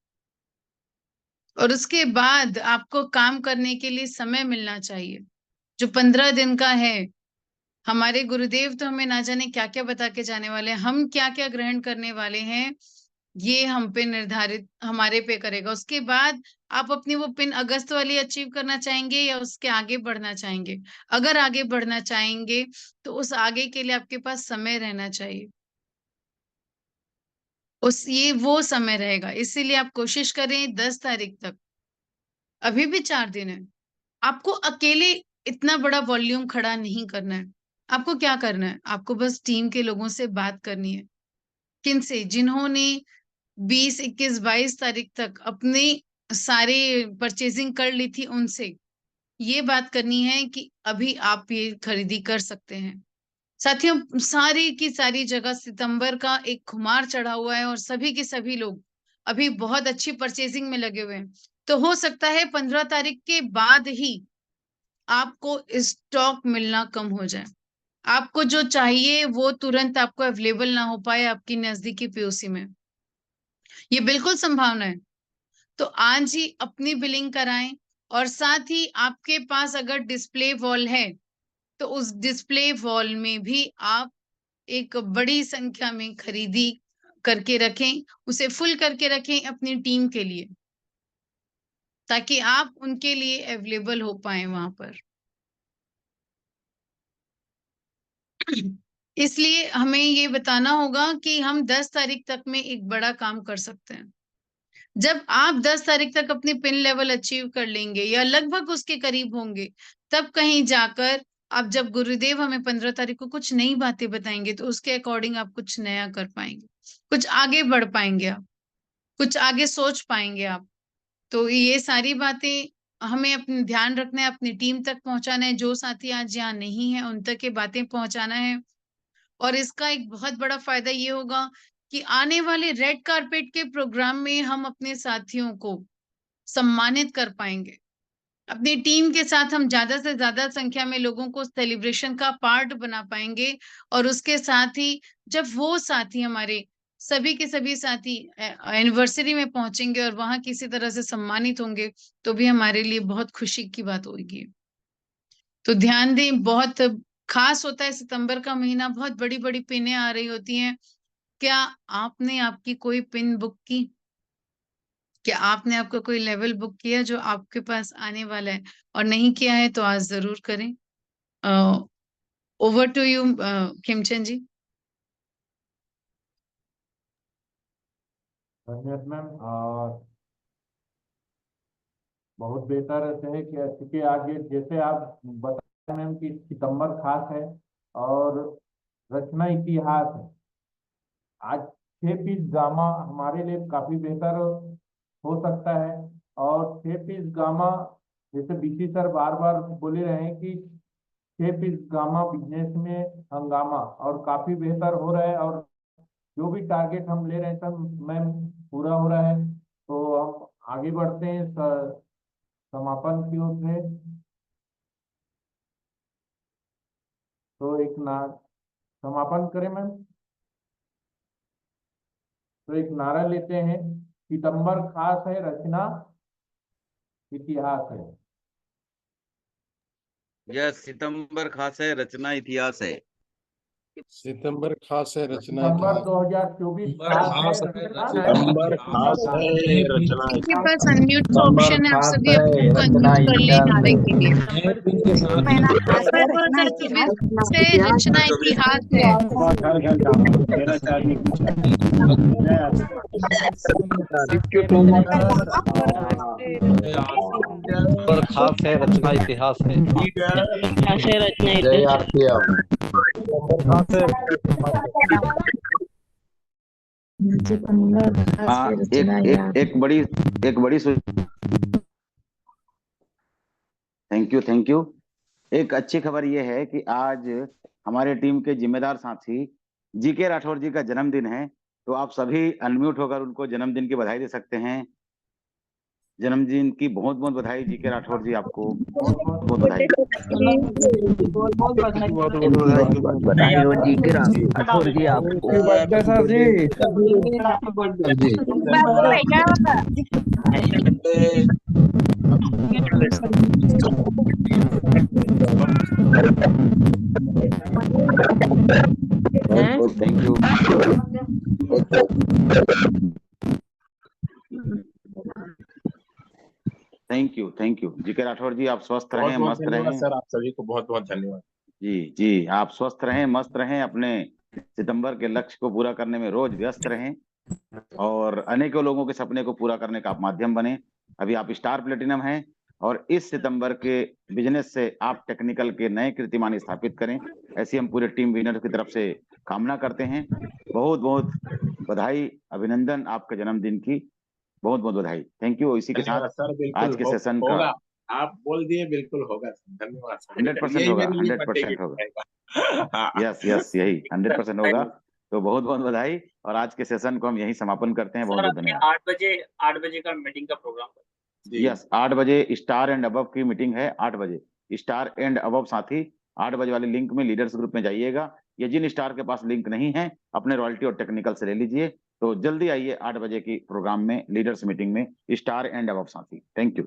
और उसके बाद आपको काम करने के लिए समय मिलना चाहिए, जो 15 दिन का है। हमारे गुरुदेव तो हमें ना जाने क्या क्या बता के जाने वाले हैं, हम क्या क्या ग्रहण करने वाले हैं, ये हम पे निर्धारित हमारे पे करेगा। उसके बाद आप अपनी वो पिन अगस्त वाली अचीव करना चाहेंगे, या उसके आगे बढ़ना चाहेंगे? अगर आगे बढ़ना चाहेंगे, तो उस आगे के लिए आपके पास समय रहना चाहिए। ये वो समय रहेगा। इसीलिए आप कोशिश करें 10 तारीख तक, अभी भी 4 दिन है। आपको अकेले इतना बड़ा वॉल्यूम खड़ा नहीं करना है। आपको क्या करना है? आपको बस टीम के लोगों से बात करनी है। किनसे? जिन्होंने 20, 21, 22 तारीख तक अपनी सारे परचेजिंग कर ली थी, उनसे ये बात करनी है कि अभी आप ये खरीदी कर सकते हैं। साथियों, सारी की सारी जगह सितंबर का एक खुमार चढ़ा हुआ है, और सभी के सभी लोग अभी बहुत अच्छी परचेजिंग में लगे हुए हैं। तो हो सकता है 15 तारीख के बाद ही आपको स्टॉक मिलना कम हो जाए, आपको जो चाहिए वो तुरंत आपको अवेलेबल ना हो पाए आपकी नजदीकी पीओसी में। ये बिल्कुल संभावना है। तो आज ही अपनी बिलिंग कराएं, और साथ ही आपके पास अगर डिस्प्ले वॉल है, तो उस डिस्प्ले वॉल में भी आप एक बड़ी संख्या में खरीदी करके रखें, उसे फुल करके रखें अपनी टीम के लिए, ताकि आप उनके लिए अवेलेबल हो पाए वहां पर। इसलिए हमें ये बताना होगा कि हम 10 तारीख तक में एक बड़ा काम कर सकते हैं। जब आप 10 तारीख तक अपनी पिन लेवल अचीव कर लेंगे, या लगभग उसके करीब होंगे, तब कहीं जाकर आप, जब गुरुदेव हमें 15 तारीख को कुछ नई बातें बताएंगे, तो उसके अकॉर्डिंग आप कुछ नया कर पाएंगे, कुछ आगे बढ़ पाएंगे, आप कुछ आगे सोच पाएंगे आप। तो ये सारी बातें हमें अपने ध्यान रखना है, अपनी टीम तक पहुंचाना है। जो साथी आज यहाँ नहीं है, उन तक ये बातें पहुंचाना है। और इसका एक बहुत बड़ा फायदा ये होगा कि आने वाले रेड कारपेट के प्रोग्राम में हम अपने साथियों को सम्मानित कर पाएंगे। अपनी टीम के साथ हम ज्यादा से ज्यादा संख्या में लोगों को सेलिब्रेशन का पार्ट बना पाएंगे। और उसके साथ ही जब वो साथी, हमारे सभी के सभी साथी एनिवर्सरी में पहुंचेंगे और वहां किसी तरह से सम्मानित होंगे, तो भी हमारे लिए बहुत खुशी की बात होगी। तो ध्यान दें, बहुत खास होता है सितंबर का महीना, बहुत बड़ी बड़ी पिनें आ रही होती हैं। क्या आपने आपकी कोई पिन बुक की? क्या आपने आपका कोई लेवल बुक किया जो आपके पास आने वाला है? और नहीं किया है तो आज जरूर करें। ओवर टू यू खिमचंद जी। धन्यवाद मैम। और बहुत बेहतर है कि क्योंकि आज जैसे आप बताए मैम कि सितंबर खास है और रचना इतिहास है। आज 6 पीस गामा हमारे लिए काफी बेहतर हो सकता है। और 6 पीस गामा, जैसे बीसी सर बार बार बोले रहे हैं कि 6 पीस गामा बिजनेस में हंगामा, और काफी बेहतर हो रहा है। और जो भी टारगेट हम ले रहे हैं सब मैम पूरा हो रहा है। तो हम आगे बढ़ते हैं समापन की ओर से। तो एक समापन करें मैम। तो एक नारा लेते हैं, सितंबर खास है, रचना इतिहास है। यस, सितंबर खास है, रचना इतिहास है। सितंबर खास है, रचना सितंबर इतिहास। 2024 खास है, सितंबर खास है, रचना आपके पास अनम्यूट का ऑप्शन है, आप सभी अपने को अनम्यूट कर लें नारे के लिए। सितंबर 2024 से रचना इतिहास है। खास है, रचना इतिहास है। जय आरपीएफ। हाँ, एक बड़ी थैंक यू। एक अच्छी खबर यह है कि आज हमारे टीम के जिम्मेदार साथी जीके राठौर जी का जन्मदिन है, तो आप सभी अनम्यूट होकर उनको जन्मदिन की बधाई दे सकते हैं। जन्मदिन की बहुत बहुत बधाई जीके राठौर जी, आपको बहुत बहुत बधाई। बधाई हो जीके राठौर जी आपको। Thank you. Thank you G K Rathore ji, आप स्वस्थ रहें, मस्त रहें सर। आप सभी को बहुत बहुत धन्यवाद। जी, आप स्वस्थ रहें, मस्त रहें, अपने सितंबर के लक्ष्य को पूरा करने में रोज व्यस्त रहें और अनेकों लोगों के सपने को पूरा करने का आप माध्यम बने। अभी आप स्टार प्लेटिनम हैं और इस सितंबर के बिजनेस से आप टेक्निकल के नए कीर्तिमान स्थापित करें, ऐसी हम पूरे टीम विनर की तरफ से कामना करते हैं। बहुत बहुत बधाई, अभिनंदन आपके जन्मदिन की, बहुत बहुत बधाई। Thank you. इसी के साथ सर बिल्कुल आज के सेशन का होगा। आप बोल दिए, बिल्कुल होगा। धन्यवाद सर। 100% होगा, 100% होगा। यस, यही 100% होगा। तो बहुत बहुत बधाई और आज के सेशन को हम यही समापन करते हैं। बहुत बहुत धन्यवाद। 8 बजे का मीटिंग का प्रोग्राम। यस, 8 बजे स्टार एंड अबव की मीटिंग है। 8 बजे स्टार एंड अबव साथी 8 बजे वाले लिंक में लीडर्स ग्रुप में जाइएगा। ये जिन स्टार के पास लिंक नहीं है, अपने रॉयल्टी और टेक्निकल से ले लीजिए। तो जल्दी आइए 8 बजे की प्रोग्राम में, लीडर्स मीटिंग में, स्टार एंड अबव साथी। Thank you.